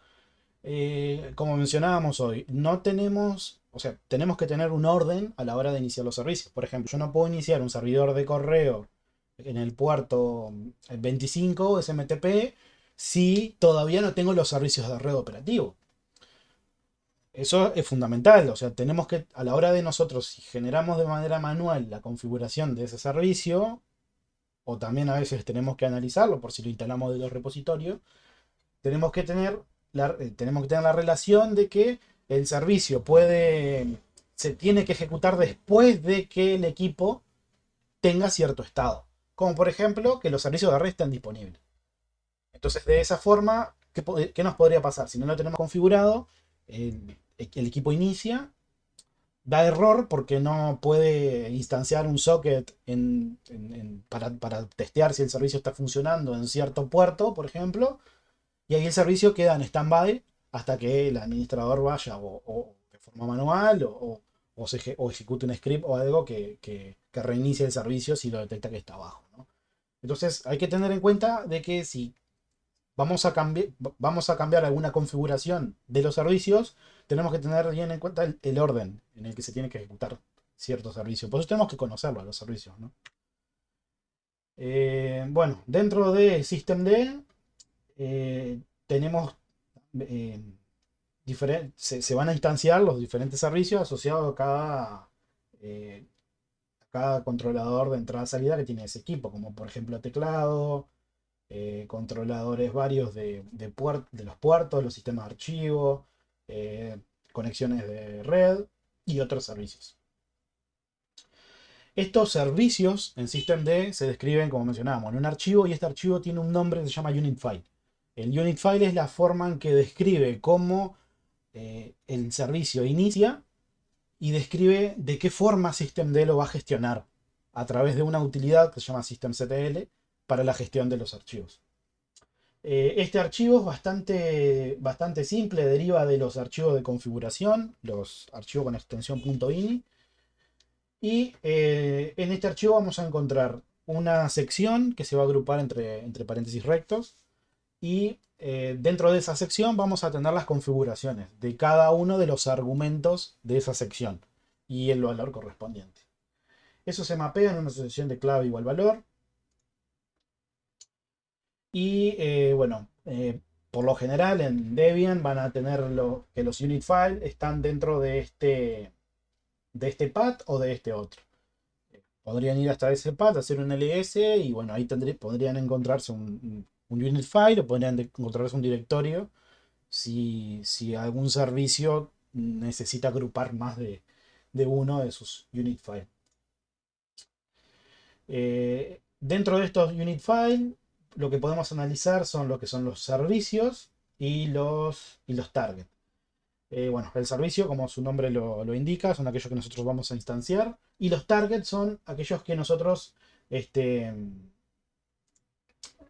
como mencionábamos hoy, no tenemos, o sea, tenemos que tener un orden a la hora de iniciar los servicios. Por ejemplo, yo no puedo iniciar un servidor de correo en el puerto 25 SMTP si todavía no tengo los servicios de red operativo. Eso es fundamental, o sea, tenemos que, a la hora de nosotros, si generamos de manera manual la configuración de ese servicio, o también a veces tenemos que analizarlo por si lo instalamos de los repositorios, tenemos que tener la relación de que el servicio se tiene que ejecutar después de que el equipo tenga cierto estado. Como por ejemplo, que los servicios de red estén disponibles. Entonces, de esa forma, ¿qué nos podría pasar? Si no lo tenemos configurado, el equipo inicia, da error porque no puede instanciar un socket para testear si el servicio está funcionando en cierto puerto, por ejemplo, y ahí el servicio queda en stand-by hasta que el administrador vaya o de forma manual o ejecute un script o algo que reinicie el servicio si lo detecta que está abajo, ¿no? Entonces hay que tener en cuenta de que si vamos a cambiar alguna configuración de los servicios, tenemos que tener bien en cuenta el orden en el que se tiene que ejecutar cierto servicio. Por eso tenemos que conocerlo a los servicios, ¿no? Bueno, dentro de systemd tenemos eh, se van a instanciar los diferentes servicios asociados a cada controlador de entrada-salida que tiene ese equipo, como por ejemplo teclado, controladores varios de los puertos, los sistemas de archivo, conexiones de red y otros servicios. Estos servicios en systemd se describen, como mencionábamos, en un archivo, y este archivo tiene un nombre que se llama unit file. El unit file es la forma en que describe cómo el servicio inicia y describe de qué forma systemd lo va a gestionar a través de una utilidad que se llama systemctl para la gestión de los archivos. Este archivo es bastante simple, deriva de los archivos de configuración, los archivos con extensión .ini. Y en este archivo vamos a encontrar una sección que se va a agrupar entre paréntesis rectos. Y dentro de esa sección vamos a tener las configuraciones de cada uno de los argumentos de esa sección y el valor correspondiente. Eso se mapea en una asociación de clave igual valor. Y bueno, por lo general en Debian van a tener que los unit files están dentro de este path o de este otro. Podrían ir hasta ese path, hacer un ls y bueno, ahí podrían encontrarse un unit file o podrían encontrarse un directorio si algún servicio necesita agrupar más de uno de sus unit files. Dentro de estos unit files, lo que podemos analizar son lo que son los servicios y los targets. Bueno, el servicio, como su nombre lo indica, son aquellos que nosotros vamos a instanciar. Y los targets son aquellos que nosotros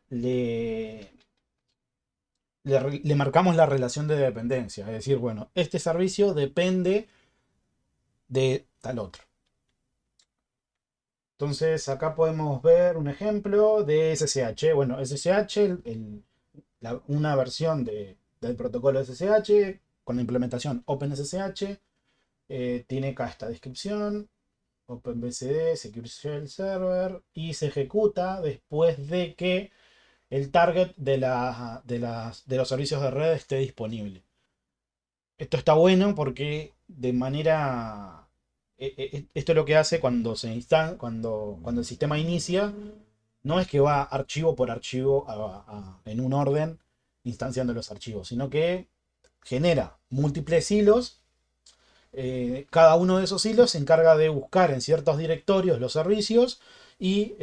le, le marcamos la relación de dependencia. Es decir, bueno, este servicio depende de tal otro. Entonces acá podemos ver un ejemplo de SSH. Bueno, SSH, una versión del protocolo SSH con la implementación OpenSSH. Tiene acá esta descripción. OpenBSD, Secure Shell Server. Y se ejecuta después de que el target de los servicios de red esté disponible. Esto está bueno porque de manera... Esto es lo que hace cuando cuando el sistema inicia. No es que va archivo por archivo en un orden instanciando los archivos, sino que genera múltiples hilos. Cada uno de esos hilos se encarga de buscar en ciertos directorios los servicios y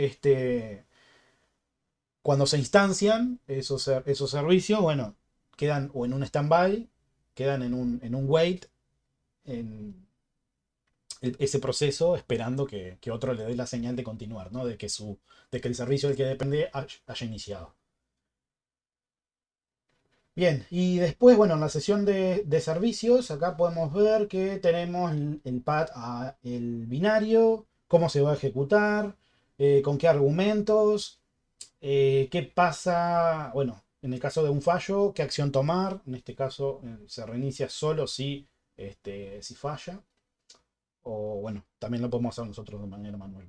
cuando se instancian esos servicios, bueno, quedan o en un standby, quedan en un wait, en ese proceso esperando que otro le dé la señal de continuar, ¿no? De que el servicio del que depende haya iniciado. Bien, y después, bueno, en la sesión de servicios, acá podemos ver que tenemos el path el binario, cómo se va a ejecutar, con qué argumentos, qué pasa, bueno, en el caso de un fallo, qué acción tomar. En este caso se reinicia solo si falla. O bueno, también lo podemos hacer nosotros de manera manual.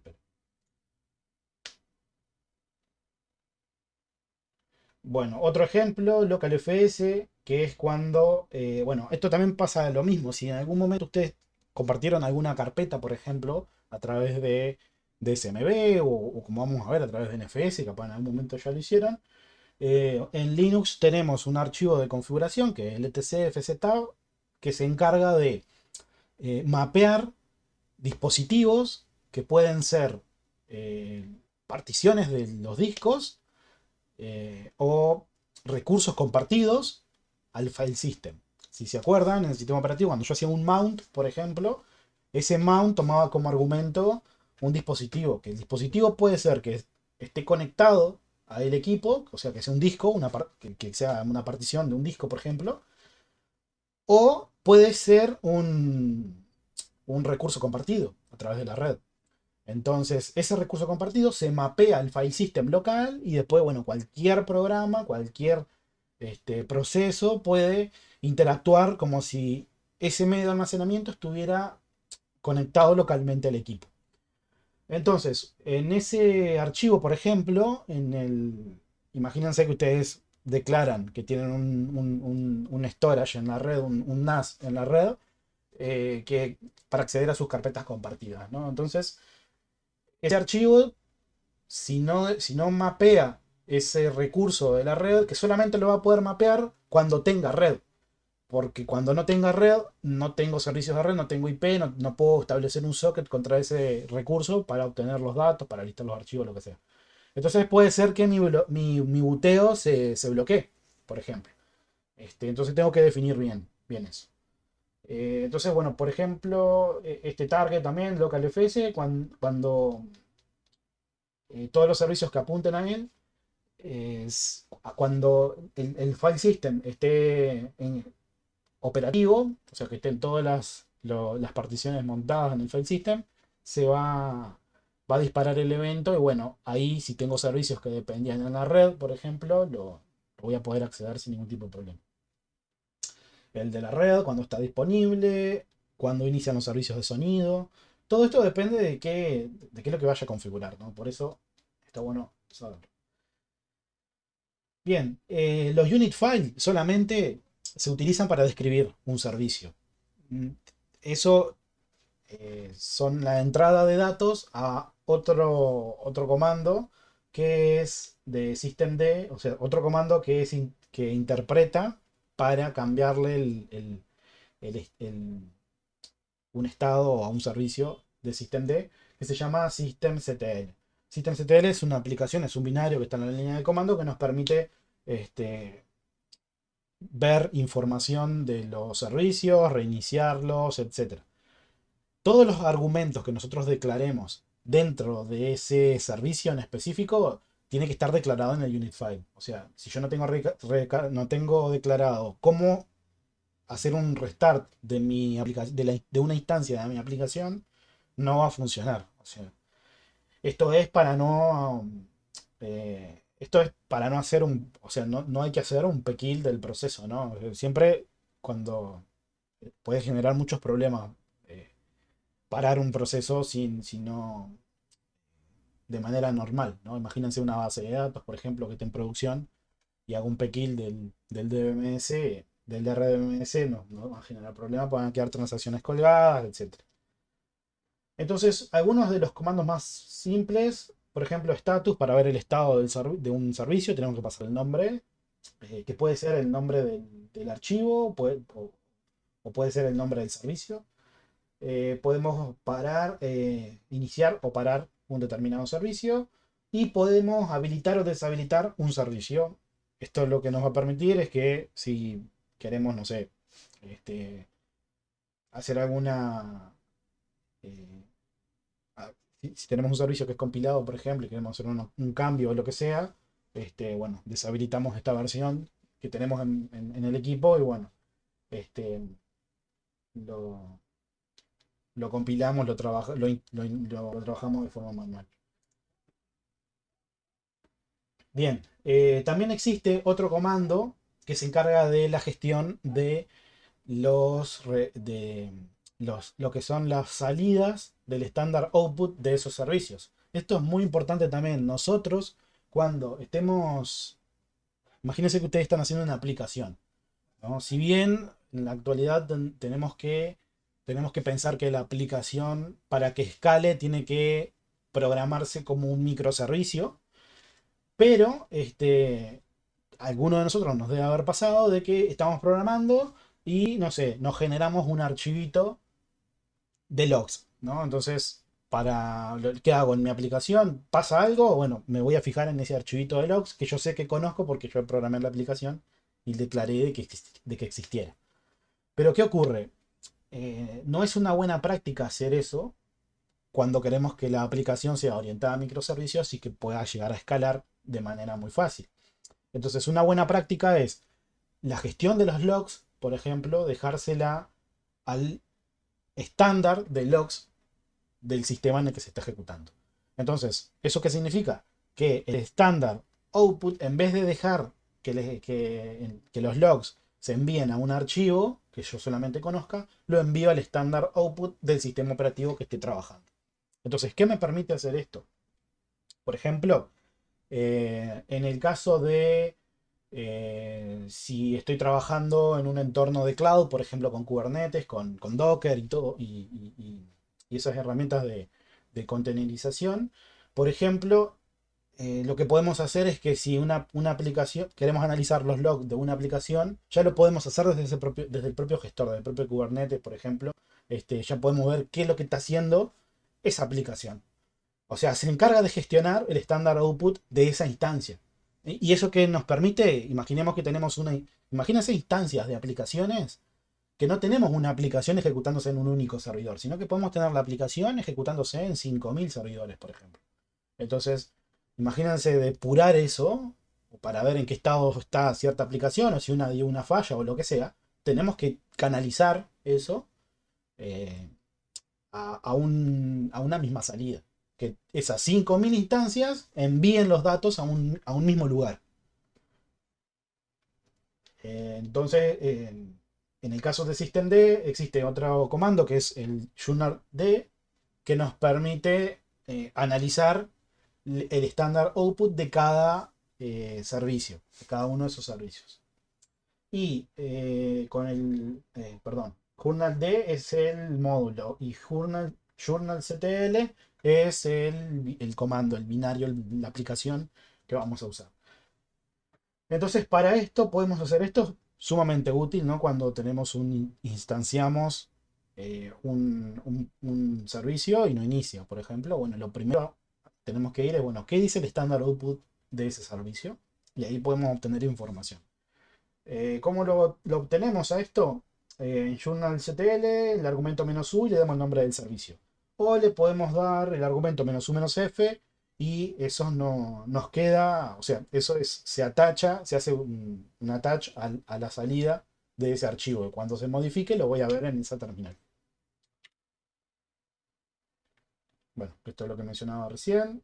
Bueno, otro ejemplo, localfs, que es cuando, bueno, esto también pasa lo mismo. Si en algún momento ustedes compartieron alguna carpeta, por ejemplo, a través de SMB o como vamos a ver a través de NFS, capaz en algún momento ya lo hicieron. En Linux tenemos un archivo de configuración que es ltcfztab, que se encarga de mapear dispositivos que pueden ser particiones de los discos o recursos compartidos al file system. Si se acuerdan, en el sistema operativo, cuando yo hacía un mount, por ejemplo, ese mount tomaba como argumento un dispositivo. Que el dispositivo puede ser que esté conectado al equipo, o sea, que sea un disco, que sea una partición de un disco, por ejemplo, o puede ser un recurso compartido a través de la red. Entonces, ese recurso compartido se mapea al file system local y después, bueno, cualquier programa, cualquier proceso puede interactuar como si ese medio de almacenamiento estuviera conectado localmente al equipo. Entonces, en ese archivo, por ejemplo, imagínense que ustedes declaran que tienen un storage en la red, un NAS en la red, para acceder a sus carpetas compartidas, ¿no? Entonces, ese archivo, si no mapea ese recurso de la red, que solamente lo va a poder mapear cuando tenga red. Porque cuando no tenga red, no tengo servicios de red, no tengo IP, no puedo establecer un socket contra ese recurso para obtener los datos, para listar los archivos, lo que sea. Entonces puede ser que mi buteo se bloquee, por ejemplo. Entonces tengo que definir bien eso. Entonces, bueno, por ejemplo, este target también, localfs, cuando todos los servicios que apunten a él, cuando el file system esté operativo, o sea que estén todas las particiones montadas en el file system, va a disparar el evento y bueno, ahí si tengo servicios que dependían de la red, por ejemplo, lo voy a poder acceder sin ningún tipo de problema. El de la red, cuando está disponible, cuando inician los servicios de sonido. Todo esto depende de qué es lo que vaya a configurar, ¿no? Por eso está bueno saberlo. Bien, los unit files solamente se utilizan para describir un servicio. Mm, Eso son la entrada de datos a otro comando que es de systemd, o sea, otro comando que interpreta para cambiarle un estado a un servicio de systemd que se llama systemctl. Systemctl es una aplicación, es un binario que está en la línea de comando que nos permite este, ver información de los servicios, reiniciarlos, etc. Todos los argumentos que nosotros declaremos dentro de ese servicio en específico tiene que estar declarado en el unit file. O sea, si yo no tengo, no tengo declarado cómo hacer un restart de mi aplicación, de una instancia de mi aplicación, no va a funcionar. O sea, esto es para no. Esto es para no hacer un. O sea, no hay que hacer un pequil del proceso, ¿no? Siempre cuando puede generar muchos problemas parar un proceso si no de manera normal, ¿no? Imagínense una base de datos, por ejemplo, que esté en producción y hago un pequil del DBMS, del DRDBMS, no va a generar problemas, pueden quedar transacciones colgadas, etc. Entonces, algunos de los comandos más simples, por ejemplo, status, para ver el estado de un servicio, tenemos que pasar el nombre, que puede ser el nombre del archivo, o puede ser el nombre del servicio. Podemos parar, iniciar o parar un determinado servicio y podemos habilitar o deshabilitar un servicio. Esto lo que nos va a permitir es que si queremos, no sé, hacer alguna... eh, si tenemos un servicio que es compilado, por ejemplo, y queremos hacer un cambio o lo que sea, bueno, deshabilitamos esta versión que tenemos en el equipo y bueno, este, lo, lo compilamos, lo trabajamos de forma manual. Bien, también existe otro comando que se encarga de la gestión de lo que son las salidas del estándar output de esos servicios. Esto es muy importante también. Nosotros, cuando estemos, imagínense que ustedes están haciendo una aplicación, ¿no? Si bien en la actualidad tenemos que pensar que la aplicación para que escale tiene que programarse como un microservicio, pero alguno de nosotros nos debe haber pasado de que estamos programando y no sé, nos generamos un archivito de logs, ¿no? Entonces, ¿qué hago en mi aplicación? ¿Pasa algo? Bueno, me voy a fijar en ese archivito de logs que yo sé que conozco porque yo programé la aplicación y declaré de que existiera. Pero ¿qué ocurre? No es una buena práctica hacer eso cuando queremos que la aplicación sea orientada a microservicios y que pueda llegar a escalar de manera muy fácil. Entonces, una buena práctica es la gestión de los logs, por ejemplo, dejársela al estándar de logs del sistema en el que se está ejecutando. Entonces, ¿eso qué significa? Que el estándar output, en vez de dejar que los logs se envíen a un archivo que yo solamente conozca, lo envío al estándar output del sistema operativo que esté trabajando. Entonces, ¿qué me permite hacer esto? Por ejemplo, en el caso de si estoy trabajando en un entorno de cloud, por ejemplo con Kubernetes, con Docker y todo, y esas herramientas de containerización, por ejemplo, lo que podemos hacer es que si una aplicación, queremos analizar los logs de una aplicación, ya lo podemos hacer desde el propio gestor, desde el propio Kubernetes, por ejemplo. Ya podemos ver qué es lo que está haciendo esa aplicación. O sea, se encarga de gestionar el estándar output de esa instancia. Y eso que nos permite, imaginemos que tenemos imagínense instancias de aplicaciones que no tenemos una aplicación ejecutándose en un único servidor, sino que podemos tener la aplicación ejecutándose en 5000 servidores, por ejemplo. Entonces, imagínense depurar eso para ver en qué estado está cierta aplicación o si una dio una falla o lo que sea. Tenemos que canalizar eso eh, a una misma salida. Que esas 5000 instancias envíen los datos a un mismo lugar. Entonces, en el caso de systemd existe otro comando que es el journald que nos permite analizar el estándar output de cada servicio, de cada uno de esos servicios. Y Journal D es el módulo y Journal CTL es el comando, el binario, la aplicación que vamos a usar. Entonces, para esto podemos hacer esto sumamente útil, ¿no? Cuando instanciamos un servicio y no inicia, por ejemplo. Bueno, lo primero tenemos que ir es, bueno, ¿qué dice el estándar output de ese servicio? Y ahí podemos obtener información. ¿Cómo lo obtenemos a esto? En journal.ctl, el argumento "-u", y le damos el nombre del servicio. O le podemos dar el argumento "-u-f", y eso no, nos queda, o sea, se atacha, se hace un attach a la salida de ese archivo. Cuando se modifique lo voy a ver en esa terminal. Bueno, esto es lo que mencionaba recién.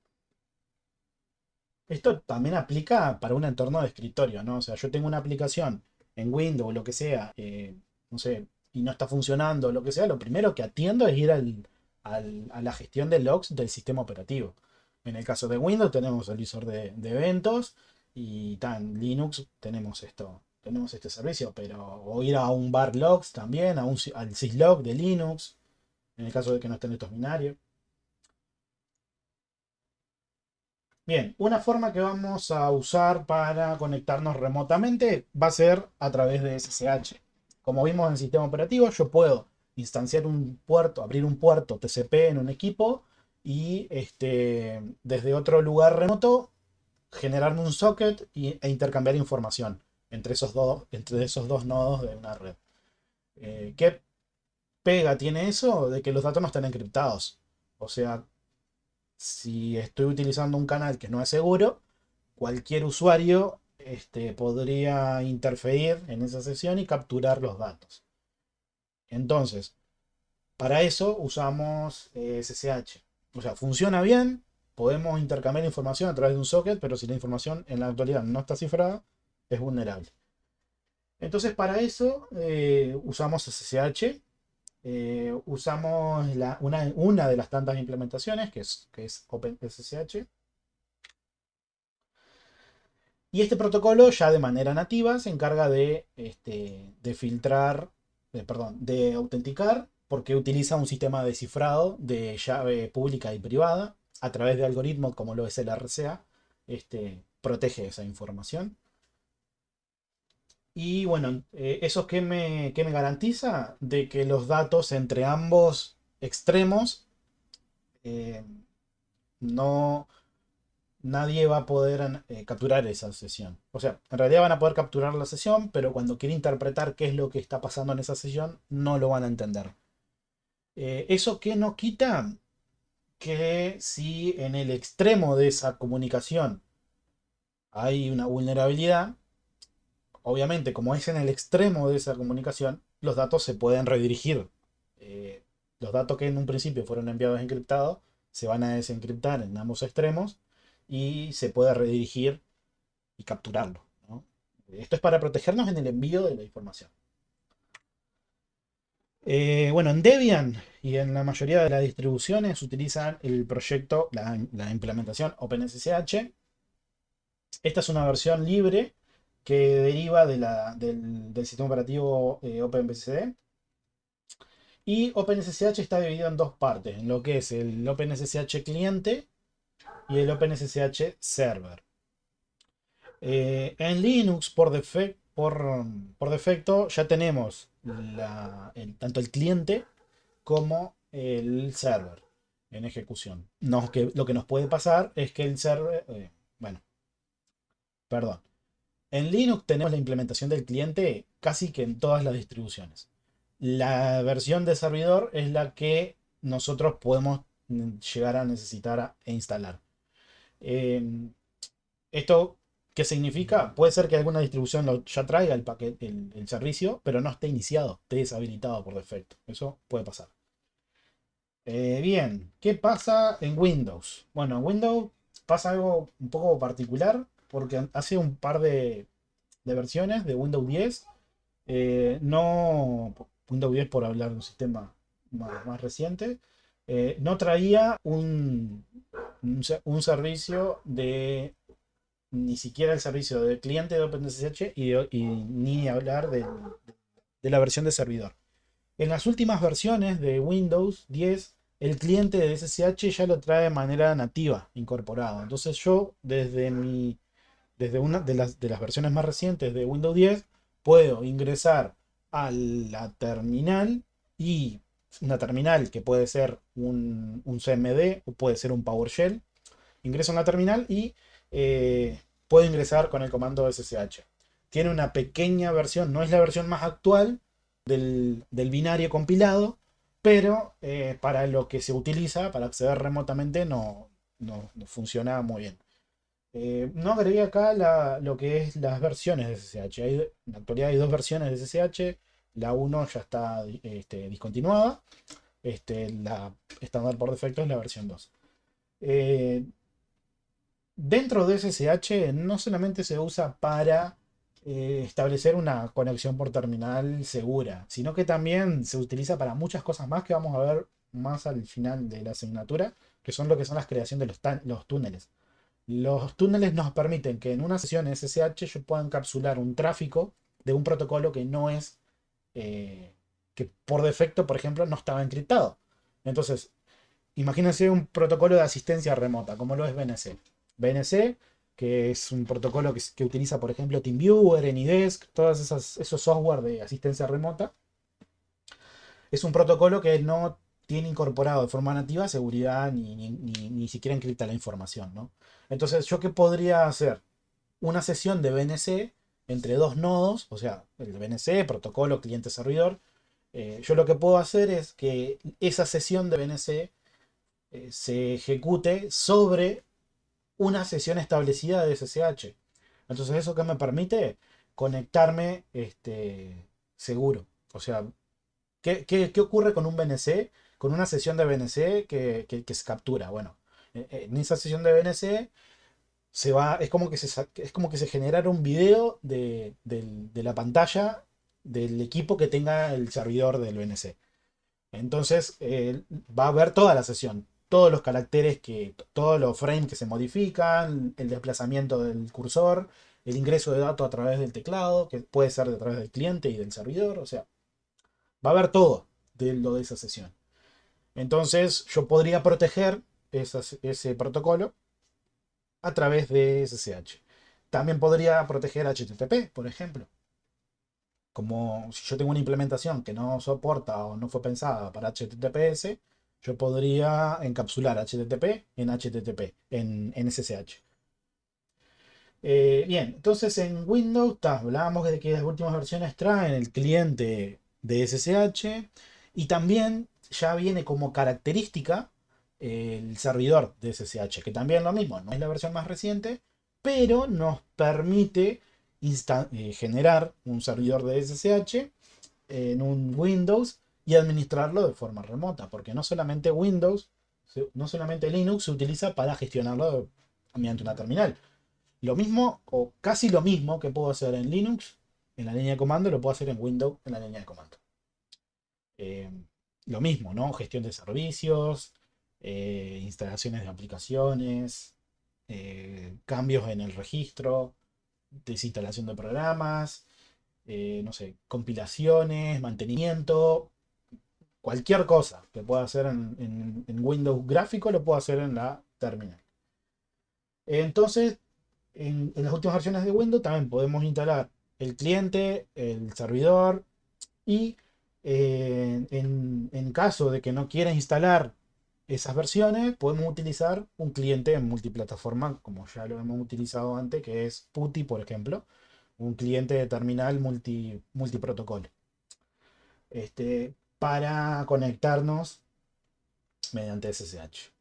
Esto también aplica para un entorno de escritorio, ¿no? O sea, yo tengo una aplicación en Windows o lo que sea, no sé, y no está funcionando, lo que sea, lo primero que atiendo es ir a la gestión de logs del sistema operativo. En el caso de Windows tenemos el visor de eventos y en Linux tenemos este servicio, pero o ir a un bar logs también, al syslog de Linux, en el caso de que no estén estos binarios. Bien, una forma que vamos a usar para conectarnos remotamente va a ser a través de SSH. Como vimos en el sistema operativo, yo puedo instanciar un puerto, abrir un puerto TCP en un equipo y desde otro lugar remoto generarme un socket e intercambiar información entre esos dos nodos de una red. ¿Qué pega tiene eso? De que los datos no están encriptados. O sea, si estoy utilizando un canal que no es seguro, cualquier usuario podría interferir en esa sesión y capturar los datos. Entonces, para eso usamos SSH. O sea, funciona bien, podemos intercambiar información a través de un socket, pero si la información en la actualidad no está cifrada, es vulnerable. Entonces, para eso usamos SSH. Usamos una de las tantas implementaciones, que es OpenSSH. Y este protocolo ya de manera nativa se encarga de filtrar, de autenticar, porque utiliza un sistema de cifrado de llave pública y privada a través de algoritmos como lo es el RCA. Protege esa información. Y bueno, ¿eso qué me garantiza? De que los datos entre ambos extremos eh, no, nadie va a poder capturar esa sesión. O sea, en realidad van a poder capturar la sesión, pero cuando quieren interpretar qué es lo que está pasando en esa sesión, no lo van a entender. ¿Eso qué no quita? Que si en el extremo de esa comunicación hay una vulnerabilidad, obviamente como es en el extremo de esa comunicación, los datos se pueden redirigir. Los datos que en un principio fueron enviados encriptados se van a desencriptar en ambos extremos y se puede redirigir y capturarlo, ¿no? Esto es para protegernos en el envío de la información. Bueno, en Debian y en la mayoría de las distribuciones utilizan el proyecto, la implementación OpenSSH. Esta es una versión libre que deriva del sistema operativo OpenBSD. Y OpenSSH está dividido en dos partes, en lo que es el OpenSSH cliente y el OpenSSH server. En Linux, por defecto, ya tenemos tanto el cliente como el server en ejecución. Lo que nos puede pasar es que el server, bueno, perdón. En Linux tenemos la implementación del cliente casi que en todas las distribuciones. La versión de servidor es la que nosotros podemos llegar a necesitar e instalar. ¿Esto qué significa? Puede ser que alguna distribución ya traiga el paquete, el servicio, pero no esté iniciado, esté deshabilitado por defecto. Eso puede pasar. Bien, ¿qué pasa en Windows? Bueno, en Windows pasa algo un poco particular porque hace un par de versiones de Windows 10, no Windows 10 por hablar de un sistema más reciente, no traía un servicio ni siquiera el servicio del cliente de OpenSSH y ni hablar de la versión de servidor. En las últimas versiones de Windows 10, el cliente de SSH ya lo trae de manera nativa, incorporado. Entonces yo, desde una de las versiones más recientes de Windows 10, puedo ingresar a la terminal, y una terminal que puede ser un CMD o puede ser un PowerShell. Ingreso en la terminal y puedo ingresar con el comando SSH. Tiene una pequeña versión, no es la versión más actual del binario compilado, pero para lo que se utiliza, para acceder remotamente, no funciona muy bien. No agregué acá lo que es las versiones de SSH. En la actualidad hay dos versiones de SSH. La 1 ya está discontinuada. La estándar por defecto es la versión 2. Dentro de SSH no solamente se usa para establecer una conexión por terminal segura, sino que también se utiliza para muchas cosas más que vamos a ver más al final de la asignatura, que son lo que son las creaciones de los túneles. Los túneles nos permiten que en una sesión SSH yo pueda encapsular un tráfico de un protocolo que no es, que por defecto, por ejemplo, no estaba encriptado. Entonces, imagínense un protocolo de asistencia remota, como lo es BNC. BNC, que es un protocolo que utiliza, por ejemplo, TeamViewer, AnyDesk, todos esos software de asistencia remota. Es un protocolo que no tiene incorporado de forma nativa seguridad ni siquiera encripta la información, ¿no? Entonces, ¿yo qué podría hacer? Una sesión de BNC entre dos nodos, o sea, el BNC, protocolo, cliente-servidor. Yo lo que puedo hacer es que esa sesión de BNC se ejecute sobre una sesión establecida de SSH. Entonces, ¿eso qué me permite? Conectarme seguro. O sea, ¿qué ocurre con un BNC? Con una sesión de BNC que se captura. Bueno, en esa sesión de BNC es como que se generara un video de la pantalla del equipo que tenga el servidor del BNC. Entonces va a ver toda la sesión, todos los caracteres, todos los frames que se modifican, el desplazamiento del cursor, el ingreso de datos a través del teclado, que puede ser a través del cliente y del servidor. O sea, va a ver todo de lo de esa sesión. Entonces yo podría proteger ese protocolo a través de SSH. También podría proteger HTTP, por ejemplo. Como si yo tengo una implementación que no soporta o no fue pensada para HTTPS, yo podría encapsular HTTP en HTTP, en SSH. Bien, entonces en Windows hablábamos de que las últimas versiones traen el cliente de SSH y también ya viene como característica el servidor de SSH, que también lo mismo, no es la versión más reciente, pero nos permite generar un servidor de SSH en un Windows y administrarlo de forma remota, porque no solamente no solamente Linux se utiliza para gestionarlo mediante una terminal. Lo mismo o casi lo mismo que puedo hacer en Linux en la línea de comando, lo puedo hacer en Windows en la línea de comando. Eh, lo mismo, ¿no? Gestión de servicios, instalaciones de aplicaciones, cambios en el registro, desinstalación de programas, no sé, compilaciones, mantenimiento, cualquier cosa que pueda hacer en Windows gráfico lo puedo hacer en la terminal. Entonces, en las últimas versiones de Windows también podemos instalar el cliente, el servidor y en caso de que no quiera instalar esas versiones, podemos utilizar un cliente en multiplataforma, como ya lo hemos utilizado antes, que es PuTTY, por ejemplo, un cliente de terminal multiprotocolo, para conectarnos mediante SSH.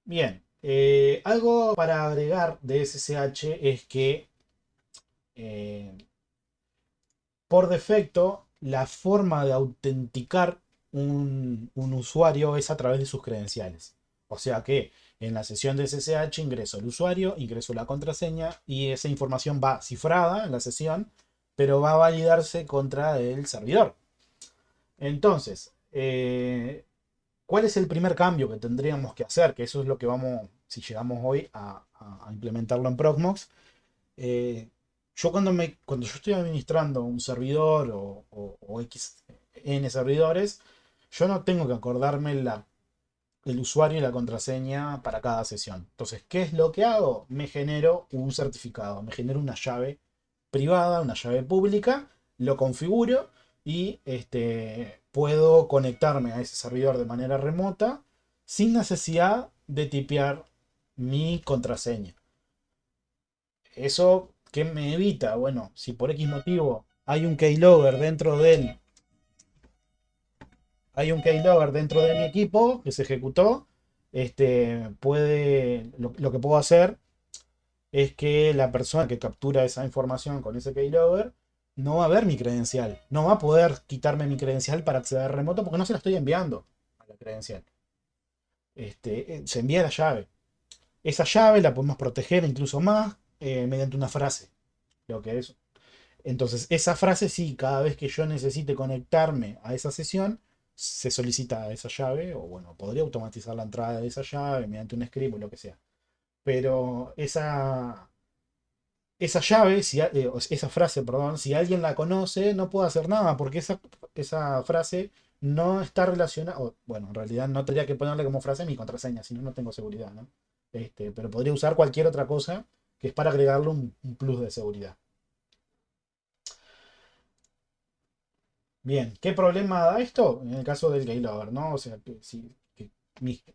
Bien, algo para agregar de SSH es que eh, por defecto la forma de autenticar un usuario es a través de sus credenciales. O sea que en la sesión de SSH ingreso el usuario, ingreso la contraseña y esa información va cifrada en la sesión, pero va a validarse contra el servidor. Entonces, ¿cuál es el primer cambio que tendríamos que hacer? Que eso es lo que vamos, si llegamos hoy a implementarlo en Proxmox. Yo cuando yo estoy administrando un servidor o X N servidores, yo no tengo que acordarme el usuario y la contraseña para cada sesión. Entonces, ¿qué es lo que hago? Me genero un certificado, me genero una llave privada, una llave pública, lo configuro y puedo conectarme a ese servidor de manera remota sin necesidad de tipear mi contraseña. ¿Eso qué me evita? Bueno, si por X motivo hay un keylogger dentro de mi equipo que se ejecutó, lo que puedo hacer es que la persona que captura esa información con ese keylogger no va a ver mi credencial, no va a poder quitarme mi credencial para acceder remoto porque no se la estoy enviando a la credencial. Se envía la llave. Esa llave la podemos proteger incluso más mediante una frase. Lo que es. Entonces, esa frase sí, cada vez que yo necesite conectarme a esa sesión, se solicita esa llave, o bueno, podría automatizar la entrada de esa llave mediante un script o lo que sea. Pero esa llave, esa frase, perdón, si alguien la conoce, no puede hacer nada, porque esa frase no está relacionada, bueno, en realidad no tendría que ponerle como frase mi contraseña, si no, no tengo seguridad, ¿no? Pero podría usar cualquier otra cosa que es para agregarle un plus de seguridad. Bien, ¿qué problema da esto? En el caso del keylogger, ¿no? O sea, que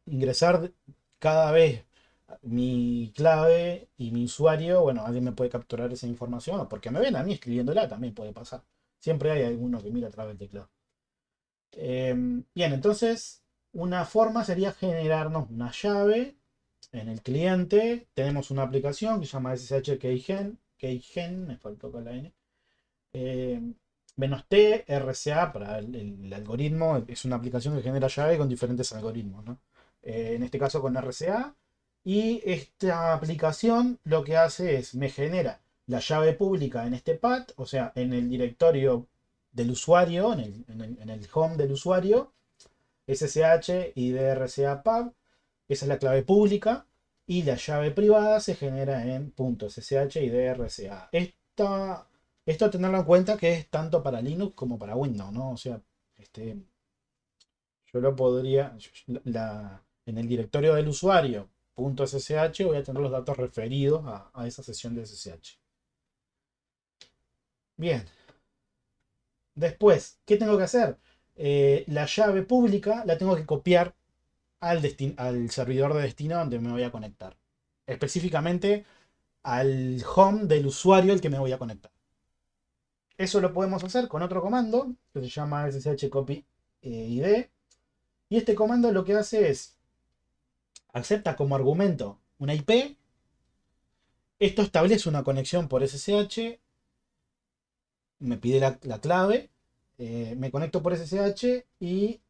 ingresar cada vez mi clave y mi usuario, bueno, alguien me puede capturar esa información, o porque me ven a mí escribiéndola, también puede pasar. Siempre hay alguno que mira a través del teclado. Bien, entonces, una forma sería generarnos una llave en el cliente. Tenemos una aplicación que se llama SSH Keygen, me faltó con la N. Eh, menos T, RCA para el algoritmo, es una aplicación que genera llave con diferentes algoritmos, ¿no? En este caso con RCA. Y esta aplicación lo que hace es, me genera la llave pública en este path, o sea, en el directorio del usuario, en el home del usuario, SSH y DRCA pub, esa es la clave pública, y la llave privada se genera en .ssh y DRCA. Esto tenerlo en cuenta que es tanto para Linux como para Windows, ¿no? O sea, yo lo podría, en el directorio del usuario, .ssh, voy a tener los datos referidos a esa sesión de SSH. Bien. Después, ¿qué tengo que hacer? La llave pública la tengo que copiar al servidor de destino donde me voy a conectar. Específicamente al home del usuario al que me voy a conectar. Eso lo podemos hacer con otro comando que se llama ssh copy id. Y este comando lo que hace es acepta como argumento una IP. Esto establece una conexión por SSH. Me pide la clave. Me conecto por SSH y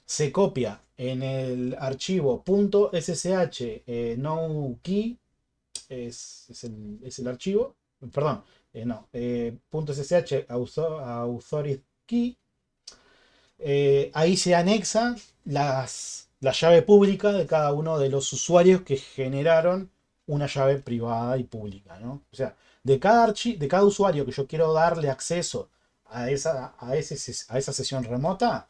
se copia en el archivo .ssh no key. Es el archivo. Perdón. No. .ssh authority key. Ahí se anexa la llave pública de cada uno de los usuarios que generaron una llave privada y pública, ¿no? O sea, de cada usuario que yo quiero darle acceso a esa sesión remota,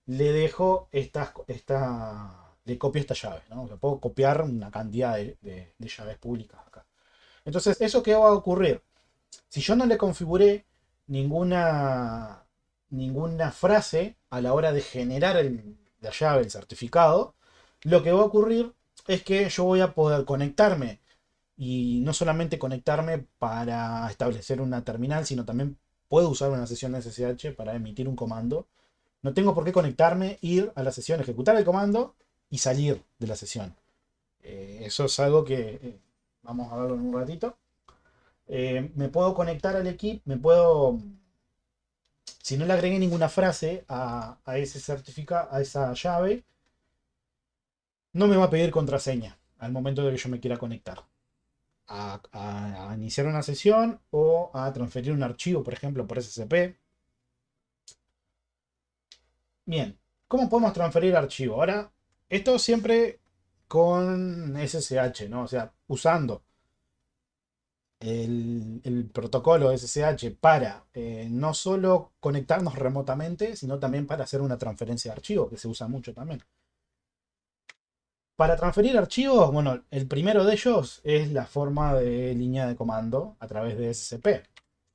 le dejo le copio esta llave, ¿no? O sea, puedo copiar una cantidad de llaves públicas acá. Entonces, ¿eso qué va a ocurrir? Si yo no le configuré ninguna frase a la hora de generar la llave, el certificado, lo que va a ocurrir es que yo voy a poder conectarme y no solamente conectarme para establecer una terminal, sino también puedo usar una sesión SSH para emitir un comando. No tengo por qué conectarme, ir a la sesión, ejecutar el comando y salir de la sesión. Eso es algo que vamos a verlo en un ratito. Me puedo conectar al equipo, si no le agregué ninguna frase a ese certificado, a esa llave, no me va a pedir contraseña al momento de que yo me quiera conectar a iniciar una sesión o a transferir un archivo, por ejemplo, por SCP. Bien, ¿cómo podemos transferir archivo? Ahora Esto siempre con SSH, ¿no? O sea, usando el protocolo SSH para no solo conectarnos remotamente, sino también para hacer una transferencia de archivos, que se usa mucho también. Para transferir archivos, bueno, el primero de ellos es la forma de línea de comando a través de SCP.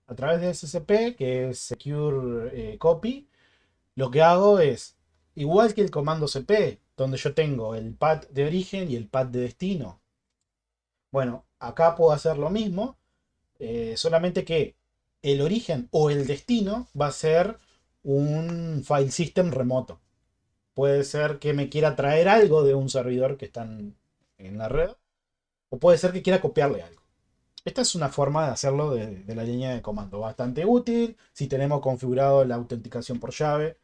A través de SCP, que es Secure Copy, lo que hago es, igual que el comando CP, donde yo tengo el path de origen y el path de destino. Bueno, acá puedo hacer lo mismo, solamente que el origen o el destino va a ser un file system remoto. Puede ser que me quiera traer algo de un servidor que está en la red, o puede ser que quiera copiarle algo. Esta es una forma de hacerlo de la línea de comando, bastante útil. Si tenemos configurado la autenticación por llave,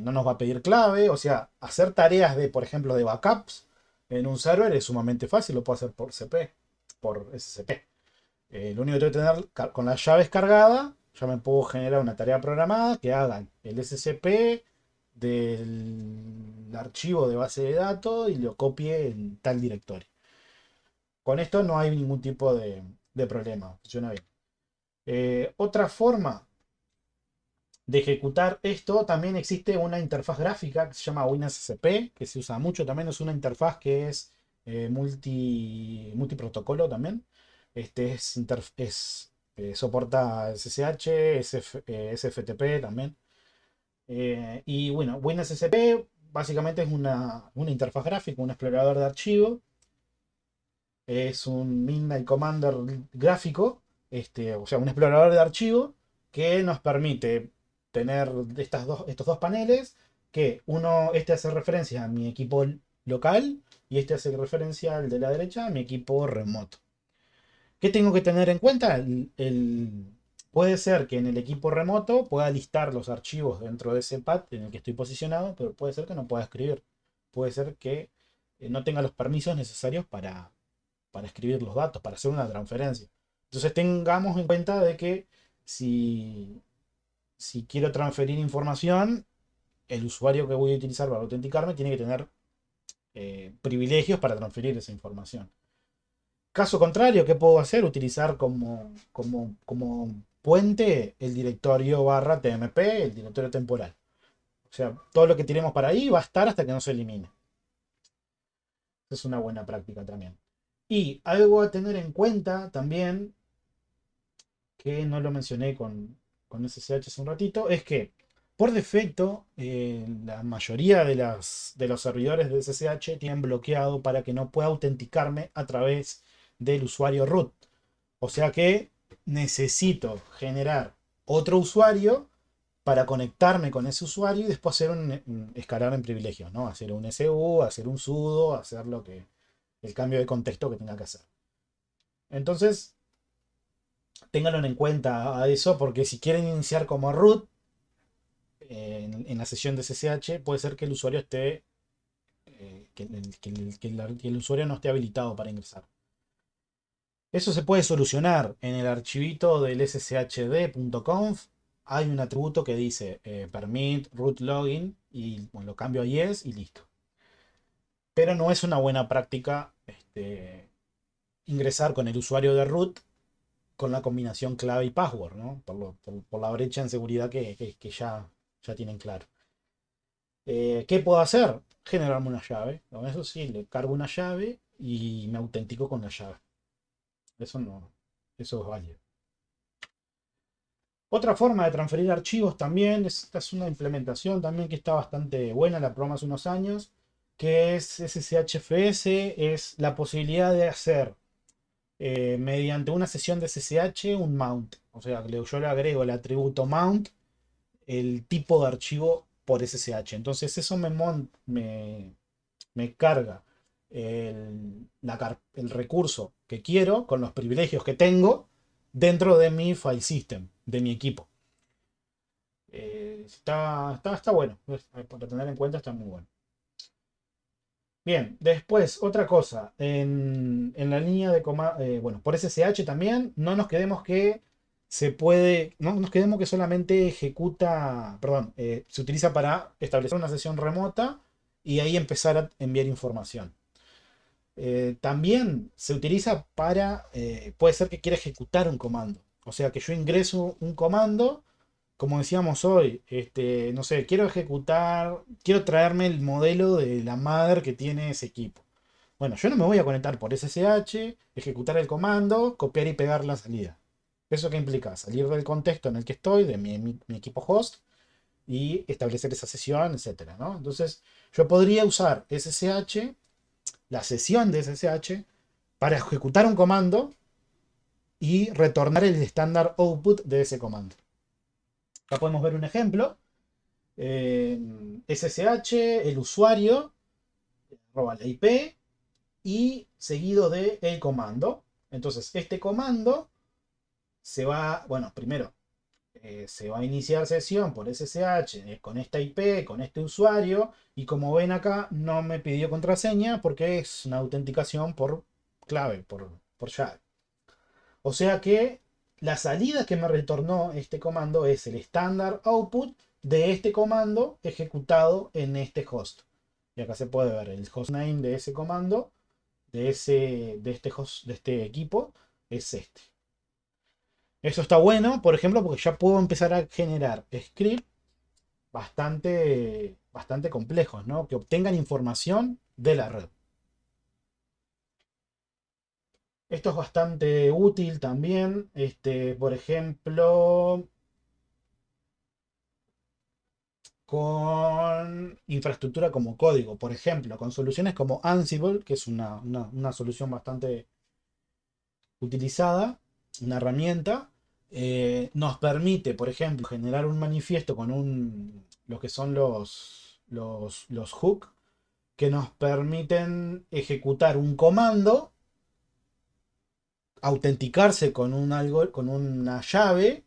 no nos va a pedir clave. O sea, hacer tareas de, por ejemplo, de backups en un server es sumamente fácil, lo puedo hacer por CP, por SCP. Lo único que tengo que tener con las llaves cargadas, ya me puedo generar una tarea programada que hagan el SCP del archivo de base de datos y lo copie en tal directorio. Con esto no hay ningún tipo de problema, funciona bien. Otra forma de ejecutar esto, también existe una interfaz gráfica que se llama WinSCP, que se usa mucho también, es una interfaz que es multiprotocolo también. Soporta SSH, SFTP también. Y bueno, WinSCP básicamente es una interfaz gráfica, un explorador de archivos. Es un Midnight Commander gráfico, o sea, un explorador de archivo que nos permite tener estos dos paneles, que este hace referencia a mi equipo local y este hace referencia al de la derecha a mi equipo remoto. ¿Qué tengo que tener en cuenta? Puede ser que en el equipo remoto pueda listar los archivos dentro de ese path en el que estoy posicionado, pero puede ser que no pueda escribir. Puede ser que no tenga los permisos necesarios para escribir los datos, para hacer una transferencia. Entonces tengamos en cuenta de que si quiero transferir información, el usuario que voy a utilizar para autenticarme tiene que tener privilegios para transferir esa información. Caso contrario, ¿qué puedo hacer? Utilizar como puente el directorio barra TMP, el directorio temporal. O sea, todo lo que tiremos para ahí va a estar hasta que no se elimine. Es una buena práctica también. Y algo a tener en cuenta también, que no lo mencioné con SSH hace un ratito, es que por defecto la mayoría de los servidores de SSH tienen bloqueado para que no pueda autenticarme a través del usuario root. O sea que necesito generar otro usuario para conectarme con ese usuario y después hacer escalar en privilegios, ¿no? Hacer un SU, hacer un sudo, hacer el cambio de contexto que tenga que hacer. Entonces, ténganlo en cuenta a eso, porque si quieren iniciar como root en la sesión de SSH, puede ser que el usuario esté, que el usuario no esté habilitado para ingresar. Eso se puede solucionar en el archivito del sshd.conf. Hay un atributo que dice permit root login y bueno, lo cambio a yes y listo. Pero no es una buena práctica ingresar con el usuario de root con la combinación clave y password, ¿no? Por la brecha en seguridad que ya tienen claro. ¿Qué puedo hacer? Generarme una llave. Con eso sí, le cargo una llave y me autentico con la llave. Eso no, eso es válido. Otra forma de transferir archivos también, esta es una implementación también que está bastante buena, la probamos hace unos años, que es SSHFS, es la posibilidad de hacer mediante una sesión de SSH un mount. O sea, yo le agrego el atributo mount, el tipo de archivo por SSH. Entonces eso me carga el recurso que quiero con los privilegios que tengo dentro de mi file system, de mi equipo. Está bueno. Para tener en cuenta está muy bueno. Bien, después, otra cosa. En la línea de bueno, por SSH también, no nos quedemos que no nos quedemos que solamente ejecuta, perdón, se utiliza para establecer una sesión remota y ahí empezar a enviar información. También se utiliza para, puede ser que quiera ejecutar un comando. O sea que yo ingreso un comando, como decíamos hoy, no sé, quiero ejecutar, quiero traerme el modelo de la mother que tiene ese equipo. Bueno, yo no me voy a conectar por SSH, ejecutar el comando, copiar y pegar la salida. ¿Eso qué implica? Salir del contexto en el que estoy, de mi equipo host, y establecer esa sesión, etcétera, ¿no? Entonces, yo podría usar SSH, la sesión de SSH, para ejecutar un comando y retornar el estándar output de ese comando. Acá podemos ver un ejemplo. SSH, el usuario, arroba la IP, y seguido de el comando. Entonces, este comando se va, bueno, primero se va a iniciar sesión por SSH con esta IP, con este usuario, y como ven acá, no me pidió contraseña porque es una autenticación por clave, por llave. O sea que la salida que me retornó este comando es el estándar output de este comando ejecutado en este host. Y acá se puede ver el hostname de ese comando, de este equipo, es este. Eso está bueno, por ejemplo, porque ya puedo empezar a generar scripts bastante complejos, ¿no? Que obtengan información de la red. Esto es bastante útil también. Por ejemplo, con infraestructura como código. Por ejemplo, con soluciones como Ansible, que es una solución bastante utilizada, una herramienta, nos permite, por ejemplo, generar un manifiesto con lo que son los hooks, que nos permiten ejecutar un comando, autenticarse con con una llave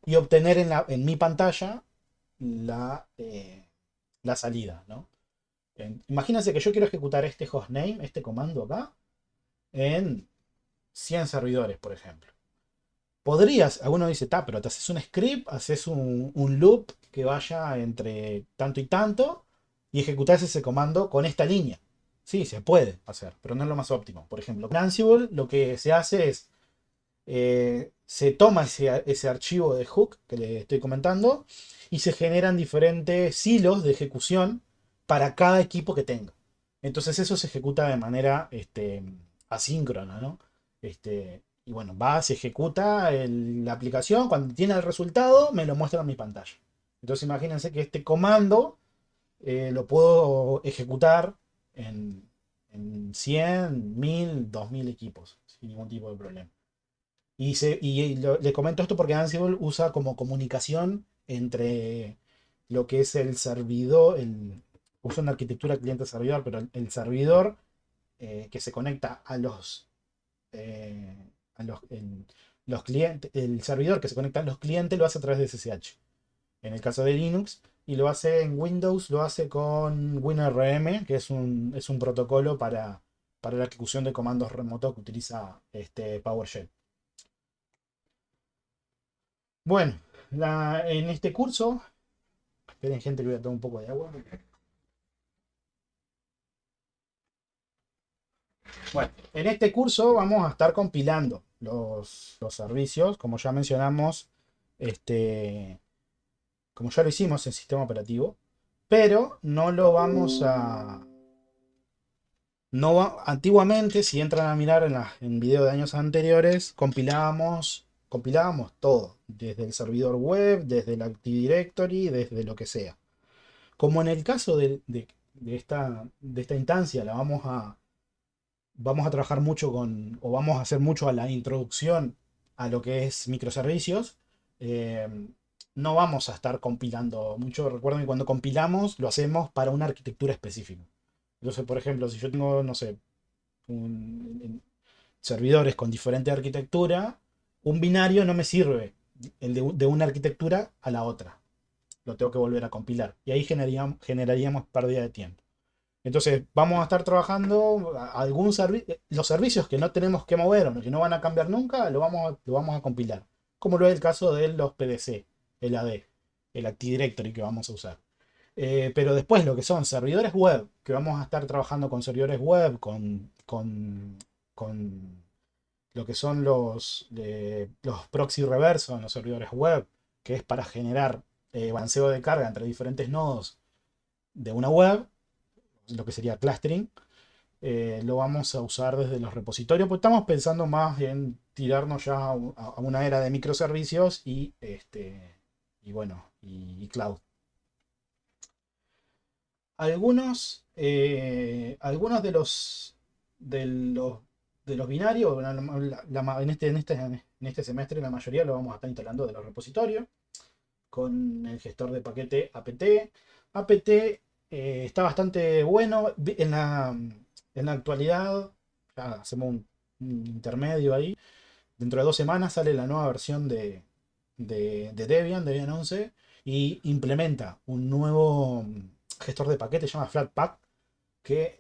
y obtener en mi pantalla la salida, ¿no? Imagínense que yo quiero ejecutar este hostname, este comando acá, en 100 servidores, por ejemplo. Podrías, alguno dice, pero te haces un script, haces un loop que vaya entre tanto y tanto y ejecutás ese comando con esta línea. Sí, se puede hacer, pero no es lo más óptimo. Por ejemplo, con Ansible lo que se hace es, se toma ese archivo de hook que le estoy comentando y se generan diferentes hilos de ejecución para cada equipo que tenga. Entonces eso se ejecuta de manera asíncrona, ¿no? Y bueno, va, se ejecuta la aplicación, cuando tiene el resultado me lo muestra en mi pantalla. Entonces imagínense que este comando lo puedo ejecutar en 100, 1000, 2000 equipos sin ningún tipo de problema. Le comento esto porque Ansible usa como comunicación entre lo que es el servidor, usa una arquitectura cliente-servidor, pero el servidor que se conecta los clientes, el servidor que se conecta a los clientes lo hace a través de SSH. En el caso de Linux, y lo hace en Windows, lo hace con WinRM, que es un protocolo para la ejecución de comandos remotos que utiliza PowerShell. Bueno, en este curso, esperen gente que voy a tomar un poco de agua. Bueno, en este curso vamos a estar compilando los servicios, como ya mencionamos, como ya lo hicimos en sistema operativo, pero no lo vamos a... Antiguamente, si entran a mirar en video de años anteriores, compilábamos todo, desde el servidor web, desde el Active Directory, desde lo que sea. Como en el caso de esta instancia, vamos a trabajar mucho o vamos a hacer mucho a la introducción a lo que es microservicios, eh, no vamos a estar compilando mucho. Recuerden que cuando compilamos lo hacemos para una arquitectura específica. Entonces, por ejemplo, si yo tengo, no sé, servidores con diferente arquitectura, un binario no me sirve de una arquitectura a la otra. Lo tengo que volver a compilar. Y ahí generaríamos pérdida de tiempo. Entonces, vamos a estar trabajando los servicios que no tenemos que mover o que no van a cambiar nunca, lo vamos a compilar. Como lo es el caso de los PDC, el AD, el Active Directory que vamos a usar. Pero después lo que son servidores web, que vamos a estar trabajando con servidores web, con lo que son los proxy reversos en los servidores web, que es para generar balanceo de carga entre diferentes nodos de una web, lo que sería clustering. Lo vamos a usar desde los repositorios, pues estamos pensando más en tirarnos ya a una era de microservicios y bueno, y cloud. Algunos de los binarios, en este semestre la mayoría lo vamos a estar instalando de los repositorios con el gestor de paquete apt. apt está bastante bueno. En la actualidad, ya hacemos un intermedio ahí. Dentro de 2 semanas sale la nueva versión de Debian 11, y implementa un nuevo gestor de paquete, se llama Flatpak, que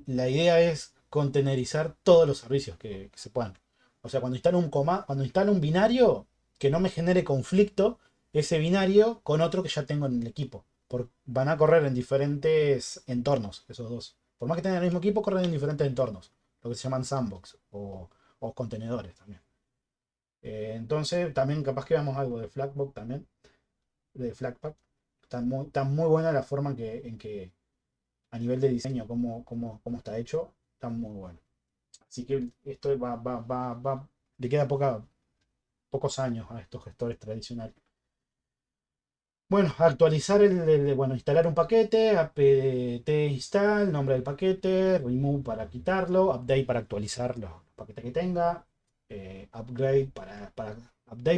la idea es contenerizar todos los servicios que se puedan. O sea, cuando instalo un binario, que no me genere conflicto ese binario con otro que ya tengo en el equipo. Van a correr en diferentes entornos, esos dos. Por más que tengan el mismo equipo, corren en diferentes entornos, lo que se llaman sandbox o contenedores también. Entonces, también capaz que veamos algo de Flatpak también, de Flatpak. Está muy buena la forma en que a nivel de diseño, cómo está hecho, está muy bueno. Así que esto le queda pocos años a estos gestores tradicionales. Bueno, actualizar bueno, instalar un paquete, apt install, nombre del paquete, remove para quitarlo, update para actualizar los paquetes que tenga, update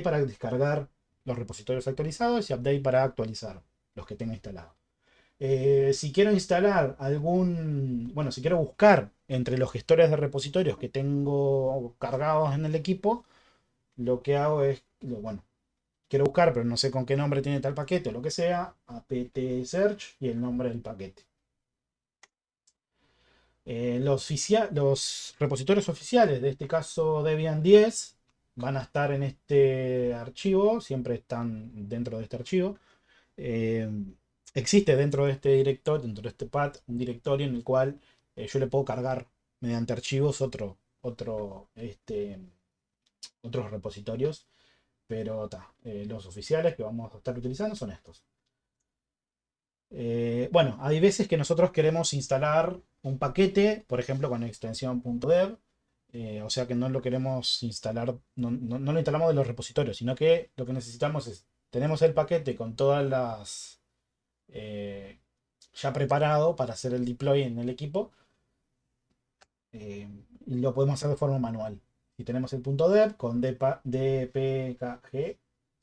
para descargar los repositorios actualizados y update para actualizar los que tenga instalados. Si quiero instalar bueno, si quiero buscar entre los gestores de repositorios que tengo cargados en el equipo, lo que hago es, bueno, quiero buscar, pero no sé con qué nombre tiene tal paquete o lo que sea, apt search y el nombre del paquete. Los repositorios oficiales, de este caso Debian 10, van a estar en este archivo, siempre están dentro de este archivo. Eh, Existe dentro de este directorio, dentro de este path, un directorio en el cual yo le puedo cargar mediante archivos otros repositorios, pero los oficiales que vamos a estar utilizando son estos. Bueno, hay veces que nosotros queremos instalar un paquete, por ejemplo con extensión .dev, o sea que no lo queremos instalar, no lo instalamos de los repositorios, sino que lo que necesitamos es, tenemos el paquete con todas las ya preparado para hacer el deploy en el equipo, y lo podemos hacer de forma manual. Si tenemos el .dev con dpkg,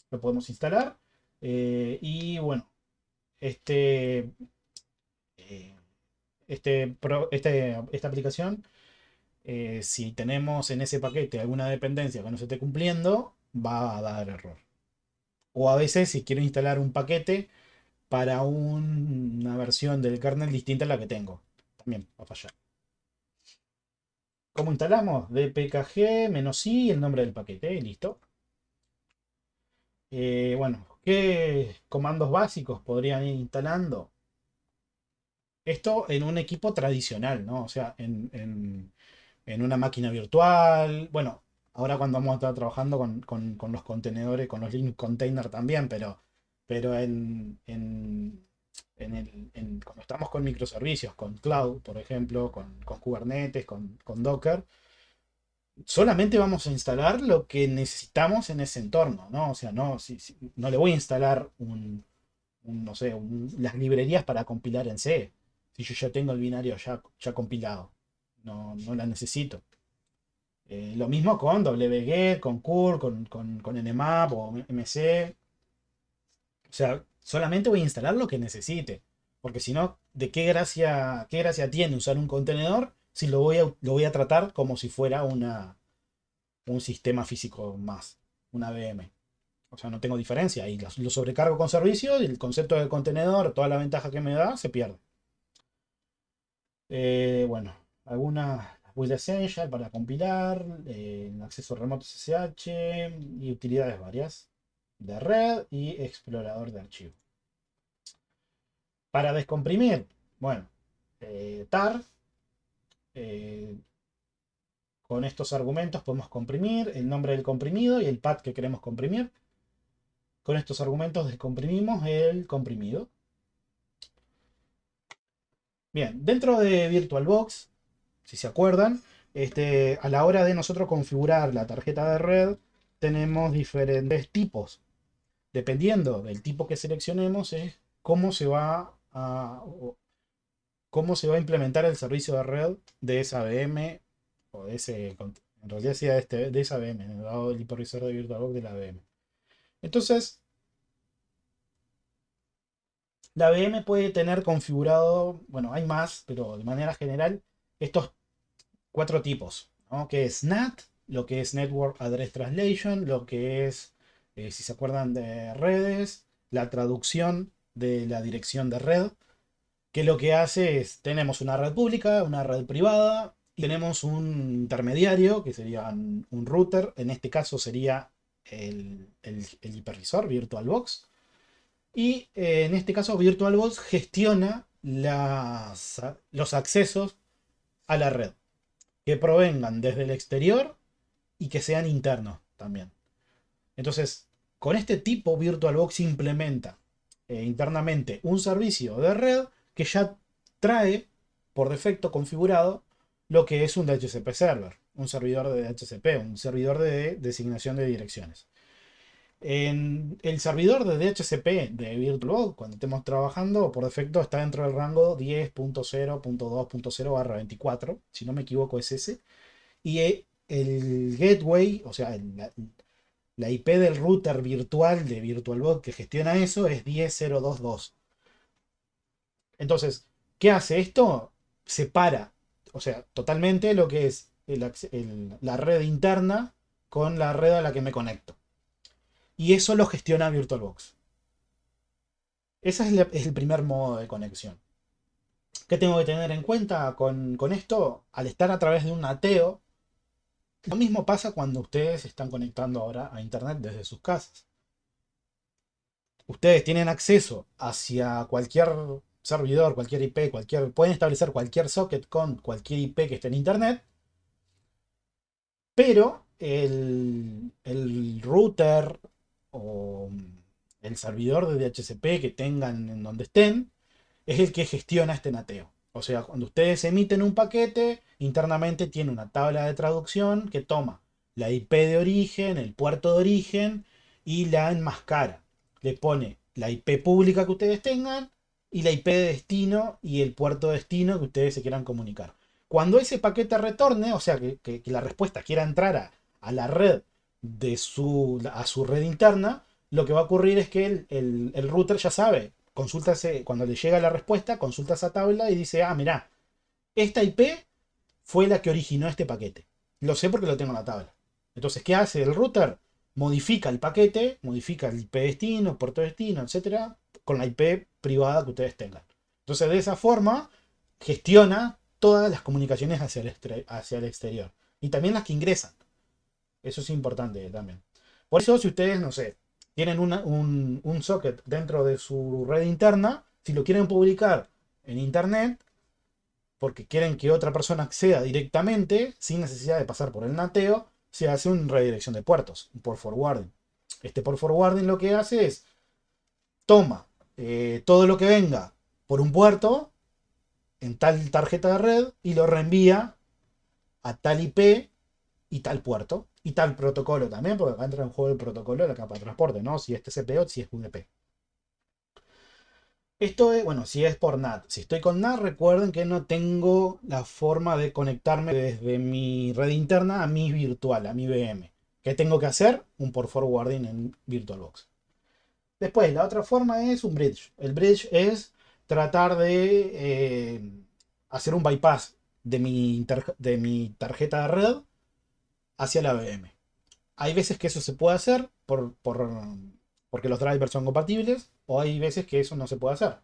lo podemos instalar, y bueno, este, eh, esta aplicación, si tenemos en ese paquete alguna dependencia que no se esté cumpliendo, va a dar error. O a veces, si quiero instalar un paquete para una versión del kernel distinta a la que tengo, también va a fallar. ¿Cómo instalamos? dpkg-i, el nombre del paquete, y listo. Bueno, ¿qué comandos básicos podrían ir instalando? Esto en un equipo tradicional, ¿no? O sea, en una máquina virtual. Bueno, ahora cuando vamos a estar trabajando con los contenedores, con los Linux Container también, pero cuando estamos con microservicios, con Cloud, por ejemplo, con Kubernetes, con Docker, solamente vamos a instalar lo que necesitamos en ese entorno, ¿no? O sea, no le voy a instalar no sé, las librerías para compilar en C, si yo ya tengo el binario ya compilado. No la necesito. Lo mismo con wget, con curl, con nmap o mc. O sea, solamente voy a instalar lo que necesite. Porque si no, ¿de qué gracia tiene usar un contenedor si lo voy a tratar como si fuera un sistema físico más, una VM? O sea, no tengo diferencia. Y lo sobrecargo con servicios y el concepto del contenedor, toda la ventaja que me da, se pierde. Bueno, algunas build essential para compilar, acceso remoto SSH y utilidades varias de red y explorador de archivos. Para descomprimir, bueno, tar, eh, con estos argumentos podemos comprimir el nombre del comprimido y el path que queremos comprimir. Con estos argumentos descomprimimos el comprimido. Bien, dentro de VirtualBox, si se acuerdan, a la hora de nosotros configurar la tarjeta de red, tenemos diferentes tipos. Dependiendo del tipo que seleccionemos, es cómo se va a implementar el servicio de red de esa VM o de ese, en realidad sea de esa VM, dado el hipervisor de VirtualBox de la VM. Entonces, la VM puede tener configurado, bueno, hay más, pero de manera general, estos 4 tipos, ¿no? Que es NAT, lo que es Network Address Translation, lo que es, si se acuerdan de redes, la traducción de la dirección de red, que lo que hace es, tenemos una red pública, una red privada, y tenemos un intermediario, que sería un router, en este caso sería el hipervisor, VirtualBox, y en este caso VirtualBox gestiona los accesos a la red, que provengan desde el exterior y que sean internos también. Entonces, con este tipo VirtualBox implementa internamente un servicio de red que ya trae por defecto configurado lo que es un DHCP server, un servidor de DHCP, un servidor de designación de direcciones. En el servidor de DHCP de VirtualBox, cuando estemos trabajando, por defecto está dentro del rango 10.0.2.0/24, si no me equivoco es ese. Y el gateway, o sea, la IP del router virtual de VirtualBox que gestiona eso es 10.0.2.2. Entonces, ¿qué hace esto? Separa, o sea, totalmente lo que es la red interna con la red a la que me conecto. Y eso lo gestiona VirtualBox. Ese es el primer modo de conexión. ¿Qué tengo que tener en cuenta con esto? Al estar a través de un NATeo, lo mismo pasa cuando ustedes se están conectando ahora a internet desde sus casas. Ustedes tienen acceso hacia cualquier servidor, cualquier IP, pueden establecer cualquier socket con cualquier IP que esté en internet, pero el router o el servidor de DHCP que tengan en donde estén es el que gestiona este NATeo. O sea, cuando ustedes emiten un paquete, internamente tiene una tabla de traducción que toma la IP de origen, el puerto de origen y la enmascara. Le pone la IP pública que ustedes tengan y la IP de destino y el puerto de destino que ustedes se quieran comunicar. Cuando ese paquete retorne, o sea, que la respuesta quiera entrar a la red a su red interna, lo que va a ocurrir es que el router ya sabe, cuando le llega la respuesta, consulta esa tabla y dice, ah, mirá, esta IP fue la que originó este paquete. Lo sé porque lo tengo en la tabla. Entonces, ¿qué hace el router? Modifica el paquete, modifica el IP destino, puerto destino, etcétera, con la IP privada que ustedes tengan. Entonces, de esa forma, gestiona todas las comunicaciones hacia el exterior. Y también las que ingresan. Eso es importante también. Por eso, si ustedes, no sé, tienen un socket dentro de su red interna, si lo quieren publicar en internet, porque quieren que otra persona acceda directamente, sin necesidad de pasar por el NATeo, se hace una redirección de puertos, un port forwarding. Este port forwarding lo que hace es, toma todo lo que venga por un puerto, en tal tarjeta de red, y lo reenvía a tal IP y tal puerto. Y tal protocolo también, porque acá entra en juego el protocolo de la capa de transporte, ¿no? Si es TCP o si es UDP. Esto es, bueno, si es por NAT. Si estoy con NAT, recuerden que no tengo la forma de conectarme desde mi red interna a mi virtual, a mi VM. ¿Qué tengo que hacer? Un port forwarding en VirtualBox. Después, la otra forma es un bridge. El bridge es tratar de hacer un bypass de mi tarjeta de red hacia la VM. Hay veces que eso se puede hacer porque los drivers son compatibles, o hay veces que eso no se puede hacer.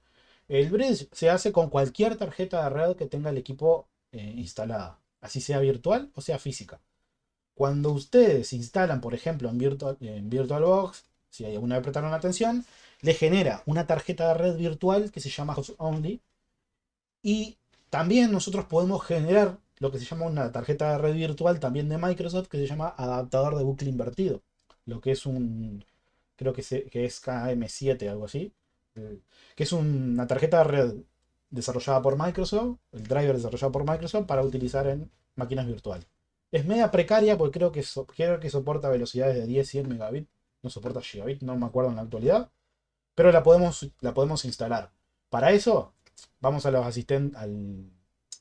El bridge se hace con cualquier tarjeta de red que tenga el equipo instalada, así sea virtual o sea física. Cuando ustedes instalan, por ejemplo, en VirtualBox, si alguna vez prestaron atención, le genera una tarjeta de red virtual que se llama host only. Y también nosotros podemos generar lo que se llama una tarjeta de red virtual también de Microsoft que se llama adaptador de bucle invertido. Lo que es un, creo que es KM7, algo así. Que es una tarjeta de red desarrollada por Microsoft, el driver desarrollado por Microsoft para utilizar en máquinas virtuales. Es media precaria porque creo que soporta velocidades de 10-100 megabits. No soporta gigabit, no me acuerdo en la actualidad. Pero la podemos instalar. Para eso, vamos a los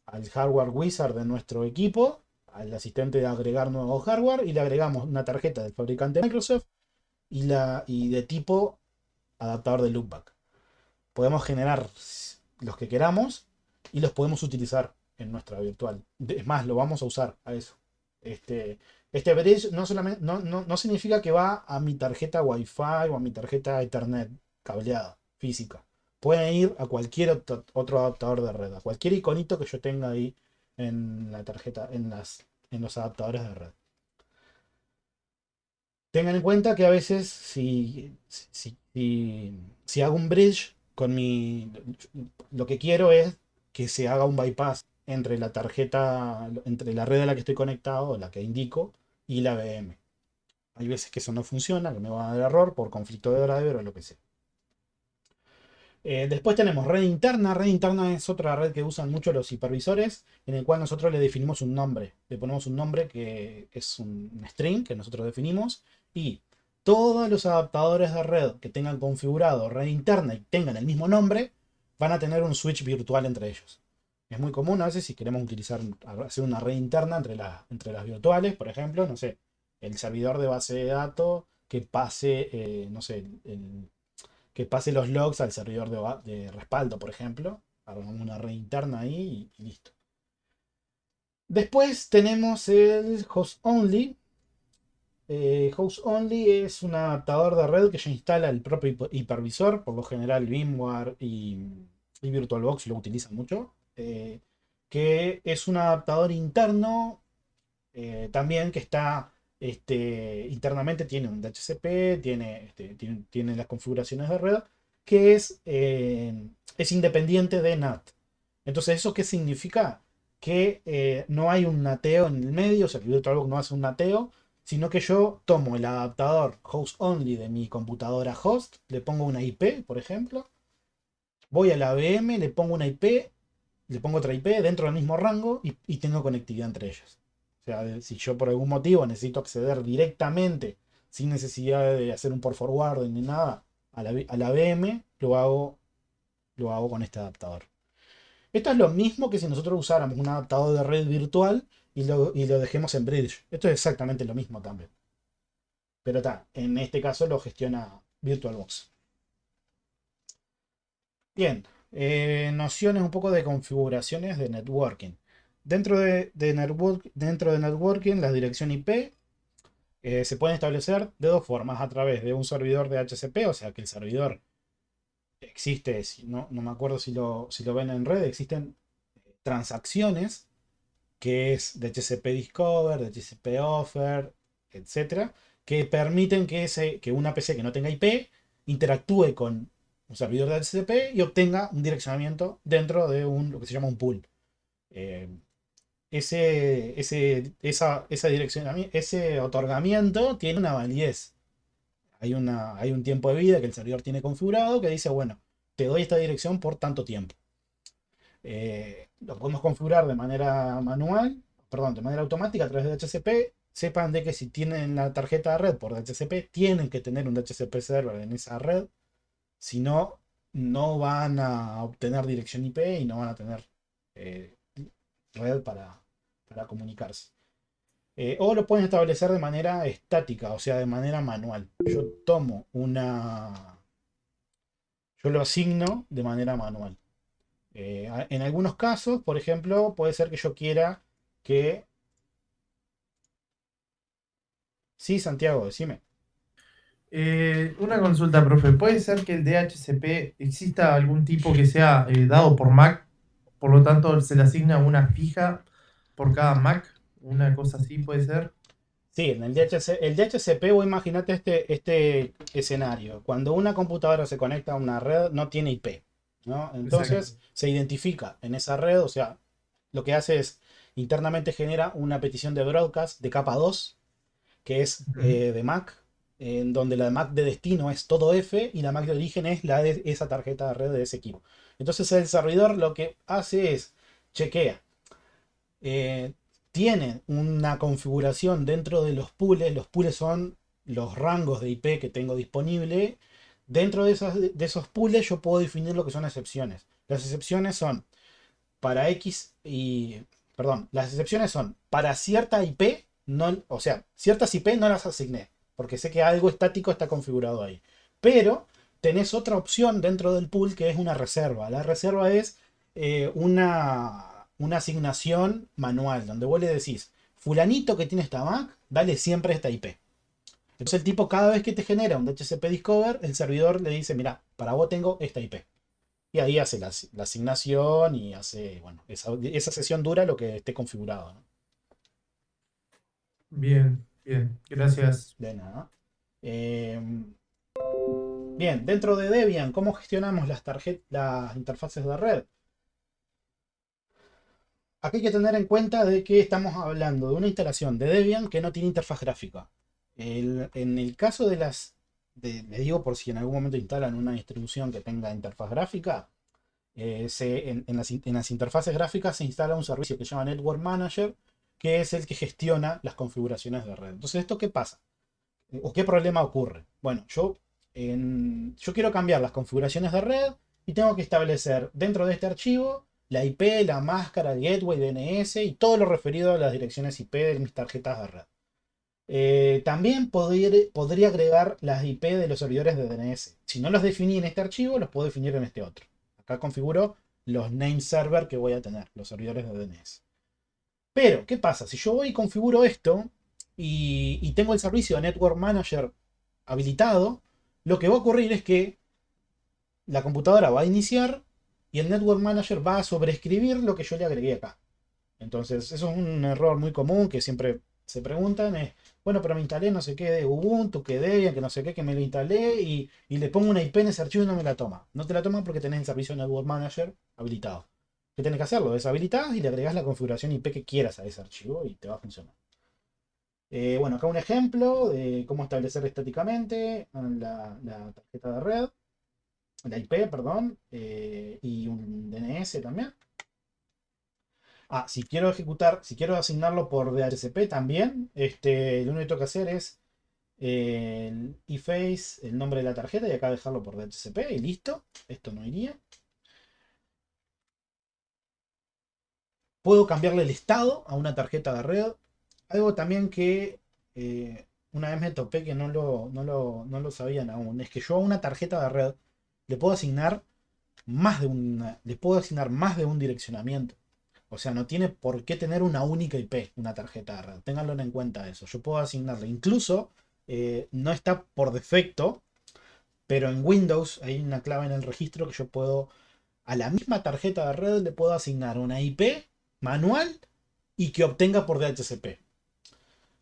al hardware wizard de nuestro equipo, al asistente de agregar nuevo hardware, y le agregamos una tarjeta del fabricante Microsoft y de tipo adaptador de loopback. Podemos generar los que queramos y los podemos utilizar en nuestra virtual. Es más, lo vamos a usar a eso. Este bridge no significa que va a mi tarjeta Wi-Fi o a mi tarjeta Ethernet cableada, física. Pueden ir a cualquier otro adaptador de red, a cualquier iconito que yo tenga ahí en la tarjeta, en los adaptadores de red. Tengan en cuenta que a veces si hago un bridge lo que quiero es que se haga un bypass entre la tarjeta, entre la red a la que estoy conectado, la que indico, y la VM. Hay veces que eso no funciona, que me va a dar error por conflicto de driver o lo que sea. Después tenemos red interna. Red interna es otra red que usan mucho los hipervisores, en el cual nosotros le definimos un nombre. Le ponemos un nombre que es un string que nosotros definimos, y todos los adaptadores de red que tengan configurado red interna y tengan el mismo nombre van a tener un switch virtual entre ellos. Es muy común a veces si queremos hacer una red interna entre las virtuales, por ejemplo, no sé, el servidor de base de datos que pase, no sé, que pase los logs al servidor de respaldo, por ejemplo. Armamos una red interna ahí y listo. Después tenemos el host only. Host only es un adaptador de red que ya instala el propio hipervisor. Por lo general, VMware y VirtualBox lo utilizan mucho. Que es un adaptador interno también que está internamente, tiene un DHCP, tiene las configuraciones de red, que es independiente de NAT. Entonces, ¿eso qué significa? Que no hay un nateo en el medio, o sea, que VirtualBox no hace un nateo, sino que yo tomo el adaptador host only de mi computadora host, le pongo una IP, por ejemplo, voy a la VM, le pongo una IP, le pongo otra IP dentro del mismo rango y tengo conectividad entre ellas. O sea, si yo por algún motivo necesito acceder directamente, sin necesidad de hacer un port forwarding ni nada, a la VM, lo hago con este adaptador. Esto es lo mismo que si nosotros usáramos un adaptador de red virtual y lo dejemos en bridge. Esto es exactamente lo mismo también. Pero en este caso lo gestiona VirtualBox. Bien, nociones un poco de configuraciones de networking. Dentro de networking, la dirección IP se pueden establecer de dos formas: a través de un servidor de HCP, o sea que el servidor existe, no me acuerdo si lo ven en red, existen transacciones que es de HCP Discover, de HCP Offer, etcétera, que permiten que una PC que no tenga IP interactúe con un servidor de HCP y obtenga un direccionamiento dentro de lo que se llama un pool. Eh, ese otorgamiento tiene una validez. Hay un tiempo de vida que el servidor tiene configurado que dice, bueno, te doy esta dirección por tanto tiempo. Lo podemos configurar de manera manual, perdón, de manera automática a través de DHCP. Sepan de que si tienen la tarjeta de red por DHCP, tienen que tener un DHCP server en esa red. Si no, no van a obtener dirección IP y no van a tener red para comunicarse. O lo pueden establecer de manera estática, o sea, de manera manual. Yo lo asigno de manera manual. En algunos casos, por ejemplo, puede ser que yo quiera que... Sí, Santiago, decime. Una consulta, profe. ¿Puede ser que el DHCP exista algún tipo que sea dado por Mac? Por lo tanto, se le asigna una fija por cada Mac. Una cosa así puede ser. Sí, en el DHCP, vos imagínate este escenario. Cuando una computadora se conecta a una red, no tiene IP, ¿no? Exacto. Entonces se identifica en esa red, o sea, lo que hace es internamente genera una petición de broadcast de capa 2 que es Ujú. de MAC, en donde la MAC de destino es todo F y la MAC de origen es la de esa tarjeta de red de ese equipo. Entonces el servidor lo que hace es chequea. eh, Tiene una configuración dentro de los pools son los rangos de IP que tengo disponible. Dentro de esos pools yo puedo definir lo que son excepciones. Las excepciones son para X y... Perdón, las excepciones son para cierta IP, no, o sea, ciertas IP no las asigné, porque sé que algo estático está configurado ahí. Pero tenés otra opción dentro del pool que es una reserva. La reserva es una asignación manual, donde vos le decís, fulanito que tiene esta MAC, dale siempre esta IP. Entonces el tipo cada vez que te genera un DHCP Discover, el servidor le dice, mira, para vos tengo esta IP. Y ahí hace la asignación y hace, bueno, esa sesión dura lo que esté configurado, ¿no? Bien, bien, gracias. De nada. Bien, dentro de Debian, ¿cómo gestionamos las interfaces de red? Aquí hay que tener en cuenta de que estamos hablando de una instalación de Debian que no tiene interfaz gráfica. En el caso de les digo por si en algún momento instalan una distribución que tenga interfaz gráfica, en las interfaces gráficas se instala un servicio que se llama Network Manager, que es el que gestiona las configuraciones de red. Entonces, ¿esto qué pasa? ¿O qué problema ocurre? Bueno, yo quiero cambiar las configuraciones de red y tengo que establecer dentro de este archivo la IP, la máscara, el gateway, DNS y todo lo referido a las direcciones IP de mis tarjetas de red. También podría agregar las IP de los servidores de DNS. Si no los definí en este archivo, los puedo definir en este otro. Acá configuro los name server que voy a tener, los servidores de DNS. Pero, ¿qué pasa? Si yo voy y configuro esto y tengo el servicio de Network Manager habilitado, lo que va a ocurrir es que la computadora va a iniciar y el Network Manager va a sobreescribir lo que yo le agregué acá. Entonces, eso es un error muy común que siempre se preguntan, es, bueno, pero me instalé no sé qué de Ubuntu, que Debian, que no sé qué, que me lo instalé y le pongo una IP en ese archivo y no me la toma. No te la toma porque tenés el servicio Network Manager habilitado. ¿Qué tenés que hacer? Lo deshabilitás y le agregás la configuración IP que quieras a ese archivo y te va a funcionar. Bueno, acá un ejemplo de cómo establecer estáticamente la tarjeta de red, la IP, perdón, y un DNS también. Si quiero si quiero asignarlo por DHCP también, lo único que tengo que hacer es el eFace, el nombre de la tarjeta y acá dejarlo por DHCP y listo. Esto no iría. Puedo cambiarle el estado a una tarjeta de red. Algo también que una vez me topé que no lo sabían aún, es que yo a una tarjeta de red le puedo asignar le puedo asignar más de un direccionamiento. O sea, no tiene por qué tener una única IP, una tarjeta de red. Ténganlo en cuenta eso. Yo puedo asignarle. Incluso no está por defecto, pero en Windows hay una clave en el registro que yo puedo, a la misma tarjeta de red le puedo asignar una IP manual y que obtenga por DHCP.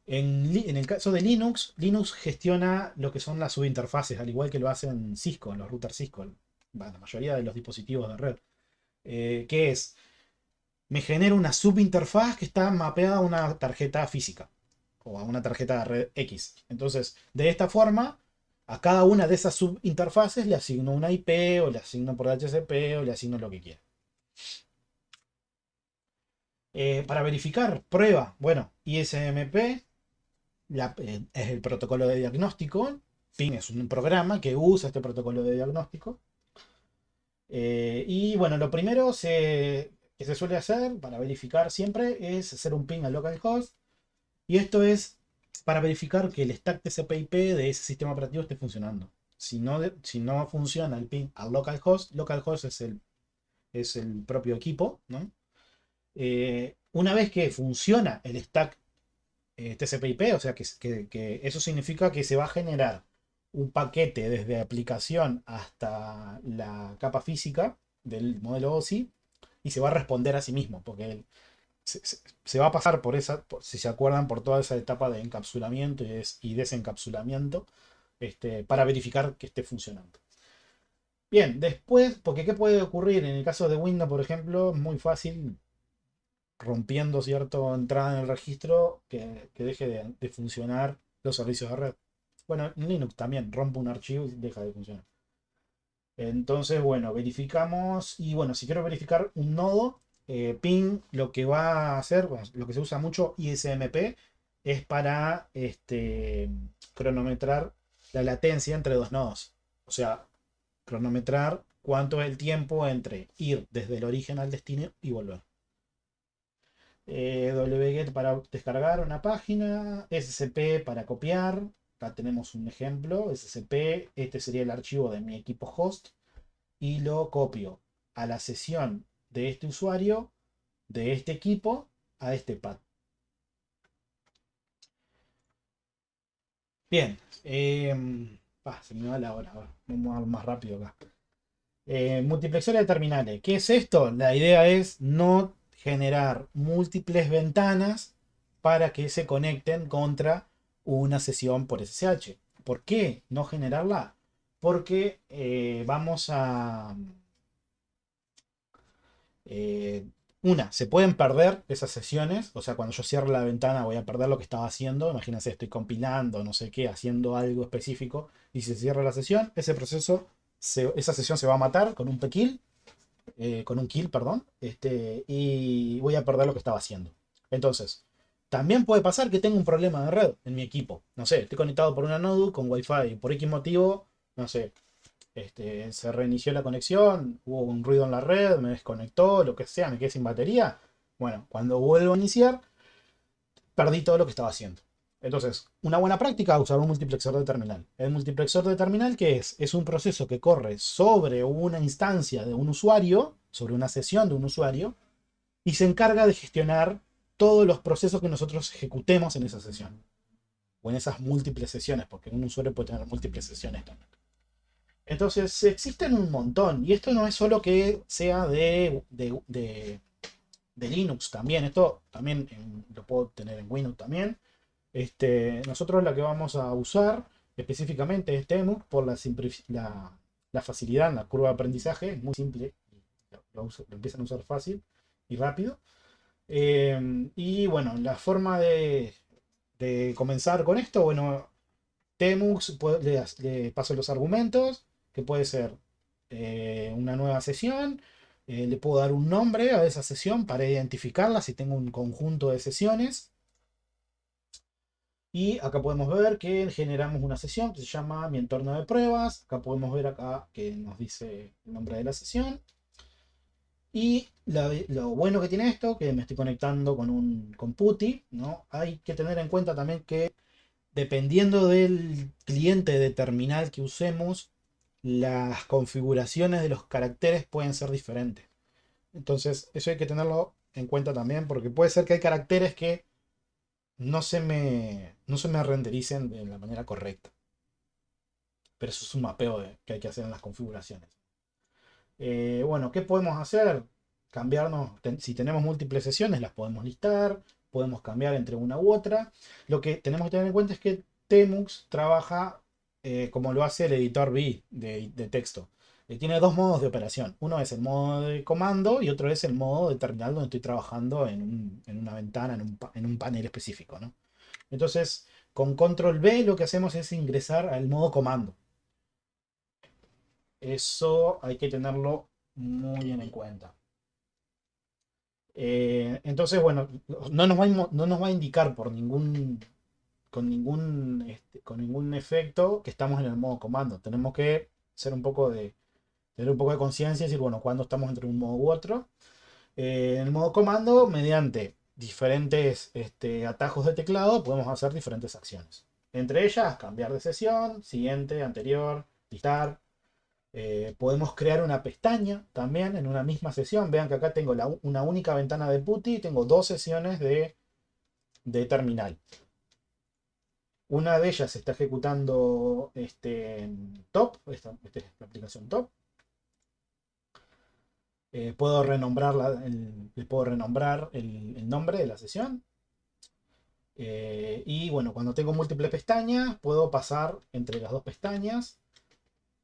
En el caso de Linux, Linux gestiona lo que son las subinterfaces, al igual que lo hacen Cisco, los routers Cisco, la mayoría de los dispositivos de red. Que es, me genera una subinterfaz que está mapeada a una tarjeta física o a una tarjeta de red X. Entonces, de esta forma, a cada una de esas subinterfaces le asigno una IP o le asigno por DHCP o le asigno lo que quiera. Para verificar, prueba, bueno, ISMP es el protocolo de diagnóstico. PIN es un programa que usa este protocolo de diagnóstico. Y bueno, lo primero que se suele hacer para verificar siempre es hacer un ping al localhost. Y esto es para verificar que el stack TCP/IP de ese sistema operativo esté funcionando. Si no funciona el ping al localhost es el propio equipo, ¿no? Una vez que funciona el stack TCP/IP, o sea que eso significa que se va a generar un paquete desde aplicación hasta la capa física del modelo OSI y se va a responder a sí mismo, porque se va a pasar si se acuerdan, por toda esa etapa de encapsulamiento y desencapsulamiento, para verificar que esté funcionando. Bien, después, porque ¿qué puede ocurrir? En el caso de Windows, por ejemplo, es muy fácil, rompiendo cierta entrada en el registro, que deje de funcionar los servicios de red. Bueno, en Linux también rompe un archivo y deja de funcionar. Entonces, bueno, verificamos. Y bueno, si quiero verificar un nodo, ping lo que va a hacer, bueno, lo que se usa mucho, ISMP, es para cronometrar la latencia entre dos nodos. O sea, cronometrar cuánto es el tiempo entre ir desde el origen al destino y volver. wget para descargar una página, SCP para copiar. Acá tenemos un ejemplo, SCP, este sería el archivo de mi equipo host, y lo copio a la sesión de este usuario, de este equipo, a este pad. Bien, se me va la hora, vamos a ir más rápido acá. Multiplexor de terminales. ¿Qué es esto? La idea es no generar múltiples ventanas para que se conecten contra una sesión por SSH. ¿Por qué no generarla? Porque vamos a... se pueden perder esas sesiones. O sea, cuando yo cierre la ventana voy a perder lo que estaba haciendo. Imagínense, estoy compilando, no sé qué, haciendo algo específico, y se cierra la sesión, ese proceso, esa sesión se va a matar con un kill, perdón, y voy a perder lo que estaba haciendo. Entonces, también puede pasar que tenga un problema de red en mi equipo. No sé, estoy conectado por una node con Wi-Fi, por X motivo, no sé, se reinició la conexión, hubo un ruido en la red, me desconectó, lo que sea, me quedé sin batería. Bueno, cuando vuelvo a iniciar, perdí todo lo que estaba haciendo. Entonces, una buena práctica es usar un multiplexor de terminal. El multiplexor de terminal, ¿qué es? Es un proceso que corre sobre una instancia de un usuario, sobre una sesión de un usuario, y se encarga de gestionar todos los procesos que nosotros ejecutemos en esa sesión. O en esas múltiples sesiones, porque un usuario puede tener múltiples sesiones también. Entonces, existen un montón. Y esto no es solo que sea de Linux también. Esto también lo puedo tener en Windows también. Nosotros la que vamos a usar específicamente es Temux por la facilidad en la curva de aprendizaje. Es muy simple. Lo empiezan a usar fácil y rápido. Y bueno, la forma de comenzar con esto, bueno, Temux le paso los argumentos, que puede ser una nueva sesión. Le puedo dar un nombre a esa sesión para identificarla si tengo un conjunto de sesiones. Y acá podemos ver que generamos una sesión que se llama mi entorno de pruebas. Acá podemos ver acá que nos dice el nombre de la sesión. Y lo bueno que tiene esto, que me estoy conectando con PuTTY, ¿no? Hay que tener en cuenta también que dependiendo del cliente de terminal que usemos, las configuraciones de los caracteres pueden ser diferentes. Entonces, eso hay que tenerlo en cuenta también, porque puede ser que hay caracteres que no se me rendericen de la manera correcta. Pero eso es un mapeo que hay que hacer en las configuraciones. Bueno, ¿qué podemos hacer? Cambiarnos, si tenemos múltiples sesiones, las podemos listar, podemos cambiar entre una u otra. Lo que tenemos que tener en cuenta es que Temux trabaja como lo hace el editor V de texto. Tiene dos modos de operación. Uno es el modo de comando y otro es el modo de terminal donde estoy trabajando en una ventana, en un panel específico, ¿no? Entonces, con control V lo que hacemos es ingresar al modo comando. Eso hay que tenerlo muy bien en cuenta. Entonces, bueno, no nos va a indicar con ningún efecto que estamos en el modo comando. Tenemos que tener un poco de conciencia y decir, bueno, cuando estamos entre un modo u otro. En el modo comando, mediante diferentes atajos de teclado, podemos hacer diferentes acciones. Entre ellas, cambiar de sesión, siguiente, anterior, listar. Podemos crear una pestaña también en una misma sesión. Vean que acá tengo una única ventana de PuTTY y tengo dos sesiones de terminal. Una de ellas está ejecutando top, esta es la aplicación top. Puedo renombrar le puedo renombrar el nombre de la sesión. Y bueno, cuando tengo múltiples pestañas, puedo pasar entre las dos pestañas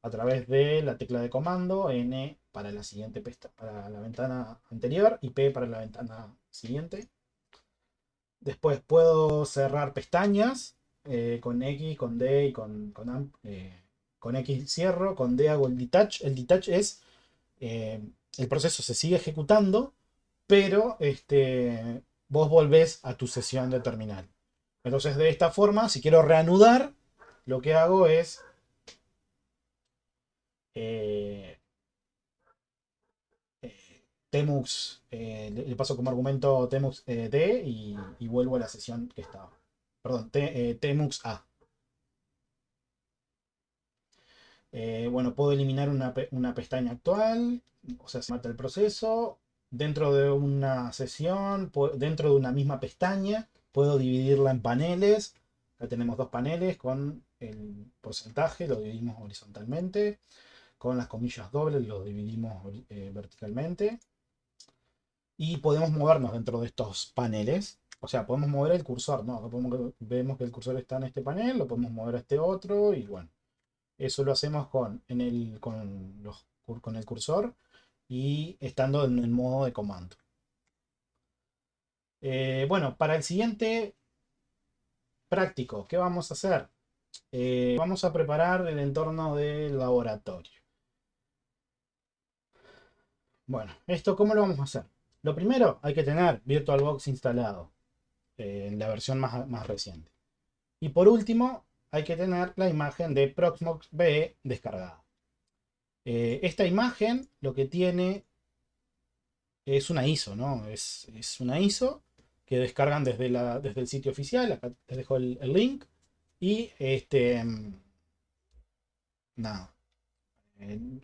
a través de la tecla de comando, N para la siguiente para la ventana anterior y P para la ventana siguiente. Después puedo cerrar pestañas con X, con D y con X cierro, con D hago el detach. El detach es el proceso se sigue ejecutando, pero vos volvés a tu sesión de terminal. Entonces, de esta forma, si quiero reanudar, lo que hago es eh, Temux, le paso como argumento Temux D y vuelvo a la sesión que estaba. Perdón, Temux A. Bueno, puedo eliminar una pestaña actual, o sea, se mata el proceso. Dentro de una sesión, dentro de una misma pestaña, puedo dividirla en paneles. Acá tenemos dos paneles con el porcentaje, lo dividimos horizontalmente. Con las comillas dobles lo dividimos verticalmente. Y podemos movernos dentro de estos paneles. O sea, podemos mover el cursor, ¿no? Acá vemos que el cursor está en este panel, lo podemos mover a este otro y bueno. Eso lo hacemos con el cursor y estando en el modo de comando. Bueno, para el siguiente práctico, ¿qué vamos a hacer? Vamos a preparar el entorno del laboratorio. Bueno, ¿esto cómo lo vamos a hacer? Lo primero, hay que tener VirtualBox instalado en la versión más reciente. Y por último, hay que tener la imagen de Proxmox BE descargada. Esta imagen lo que tiene es una ISO, ¿no? Es una ISO que descargan desde el sitio oficial. Acá les dejo el link. Y nada.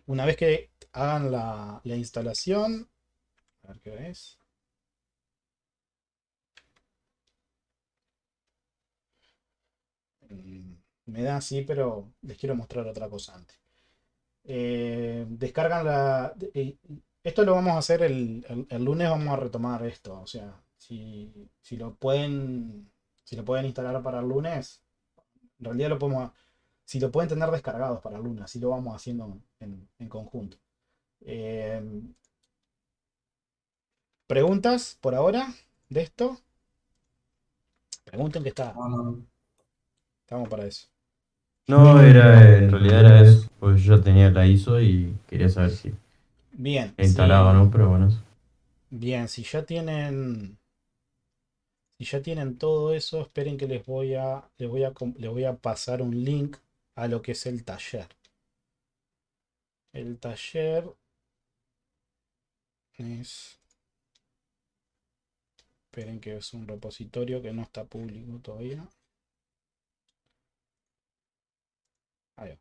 Una vez que hagan la instalación, a ver qué es. Me da así, pero les quiero mostrar otra cosa antes. Descargan esto lo vamos a hacer el lunes, vamos a retomar esto. O sea, si lo pueden instalar para el lunes, en realidad si lo pueden tener descargados para el lunes, así lo vamos haciendo en conjunto. Eh, ¿Preguntas por ahora de esto? Pregunten que No, no. estamos para eso. No, en realidad era eso, pues yo ya tenía la ISO y quería saber si Bien, la instalaba o no, pero bueno. bien, si ya tienen todo eso, esperen que les voy a pasar un link a lo que es el taller. El taller es... Esperen que es un repositorio que no está público todavía. Ahí va.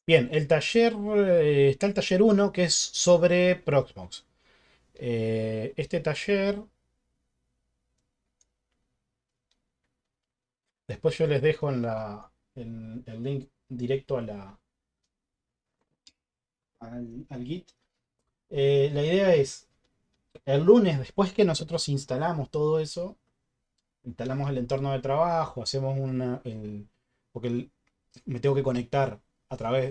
Bien, el taller, está el taller 1 que es sobre Proxmox. Este taller, después yo les dejo el link directo al Git. La idea es, el lunes, después que nosotros instalamos todo eso, instalamos el entorno de trabajo, hacemos porque me tengo que conectar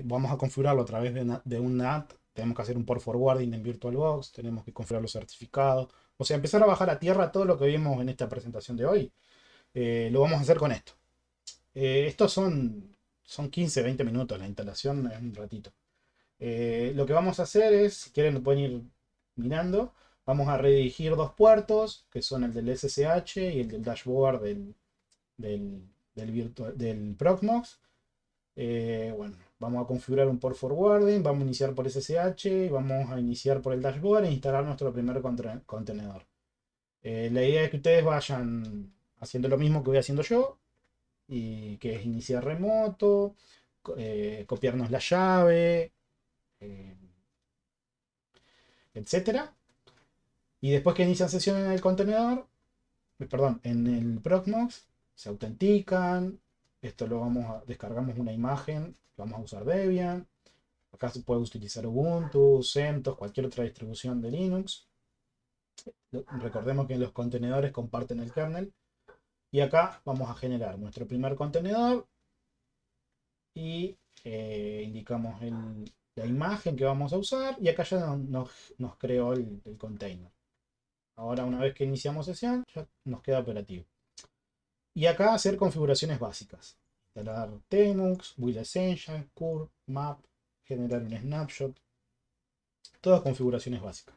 vamos a configurarlo a través de un NAT, tenemos que hacer un port forwarding en VirtualBox, tenemos que configurar los certificados, o sea, empezar a bajar a tierra todo lo que vimos en esta presentación de hoy. Lo vamos a hacer con esto. Estos son 15, 20 minutos, la instalación es un ratito. Lo que vamos a hacer es, si quieren lo pueden ir mirando, vamos a redirigir dos puertos, que son el del SSH y el del dashboard del Proxmox. Bueno, vamos a configurar un port forwarding, vamos a iniciar por SSH y vamos a iniciar por el dashboard e instalar nuestro primer contenedor. La idea es que ustedes vayan haciendo lo mismo que voy haciendo yo, y que es iniciar remoto, copiarnos la llave, eh, etcétera. Y después que inician sesión en el contenedor, perdón, en el Proxmox se autentican. Esto descargamos una imagen, vamos a usar Debian. Acá se puede utilizar Ubuntu, CentOS, cualquier otra distribución de Linux. Recordemos que los contenedores comparten el kernel. Y acá vamos a generar nuestro primer contenedor y indicamos la imagen que vamos a usar, y acá ya nos creó el container. Ahora, una vez que iniciamos sesión, ya nos queda operativo. Y acá hacer configuraciones básicas. Instalar Tmux, Build Essentials, curl, map, generar un snapshot. Todas configuraciones básicas.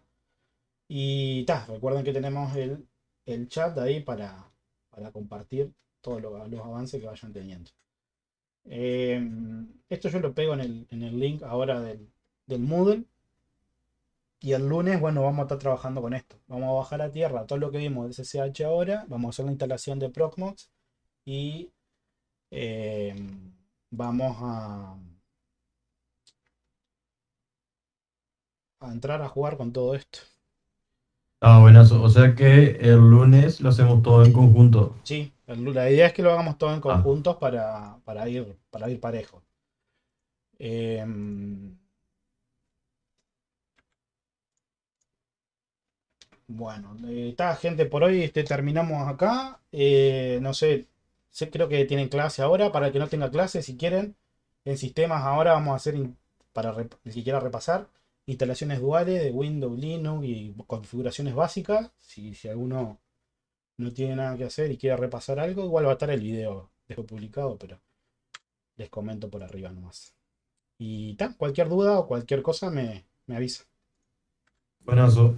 Y recuerden que tenemos el chat ahí para compartir todos los avances que vayan teniendo. Esto yo lo pego en el link ahora del Moodle. Y el lunes, bueno, vamos a estar trabajando con esto. Vamos a bajar a tierra todo lo que vimos de SSH ahora. Vamos a hacer la instalación de Proxmox. Y vamos a entrar a jugar con todo esto. Ah, buenazo. O sea que el lunes lo hacemos todo en conjunto. Sí, la idea es que lo hagamos todo en conjuntos para ir parejo. Bueno, gente, por hoy terminamos acá. No sé, creo que tienen clase ahora. Para el que no tenga clase, si quieren, en sistemas ahora vamos a hacer, para el que quiera repasar, instalaciones duales de Windows, Linux y configuraciones básicas. Si alguno no tiene nada que hacer y quiere repasar algo, igual va a estar el video después publicado, pero les comento por arriba nomás. Y cualquier duda o cualquier cosa me avisa. Buenazo.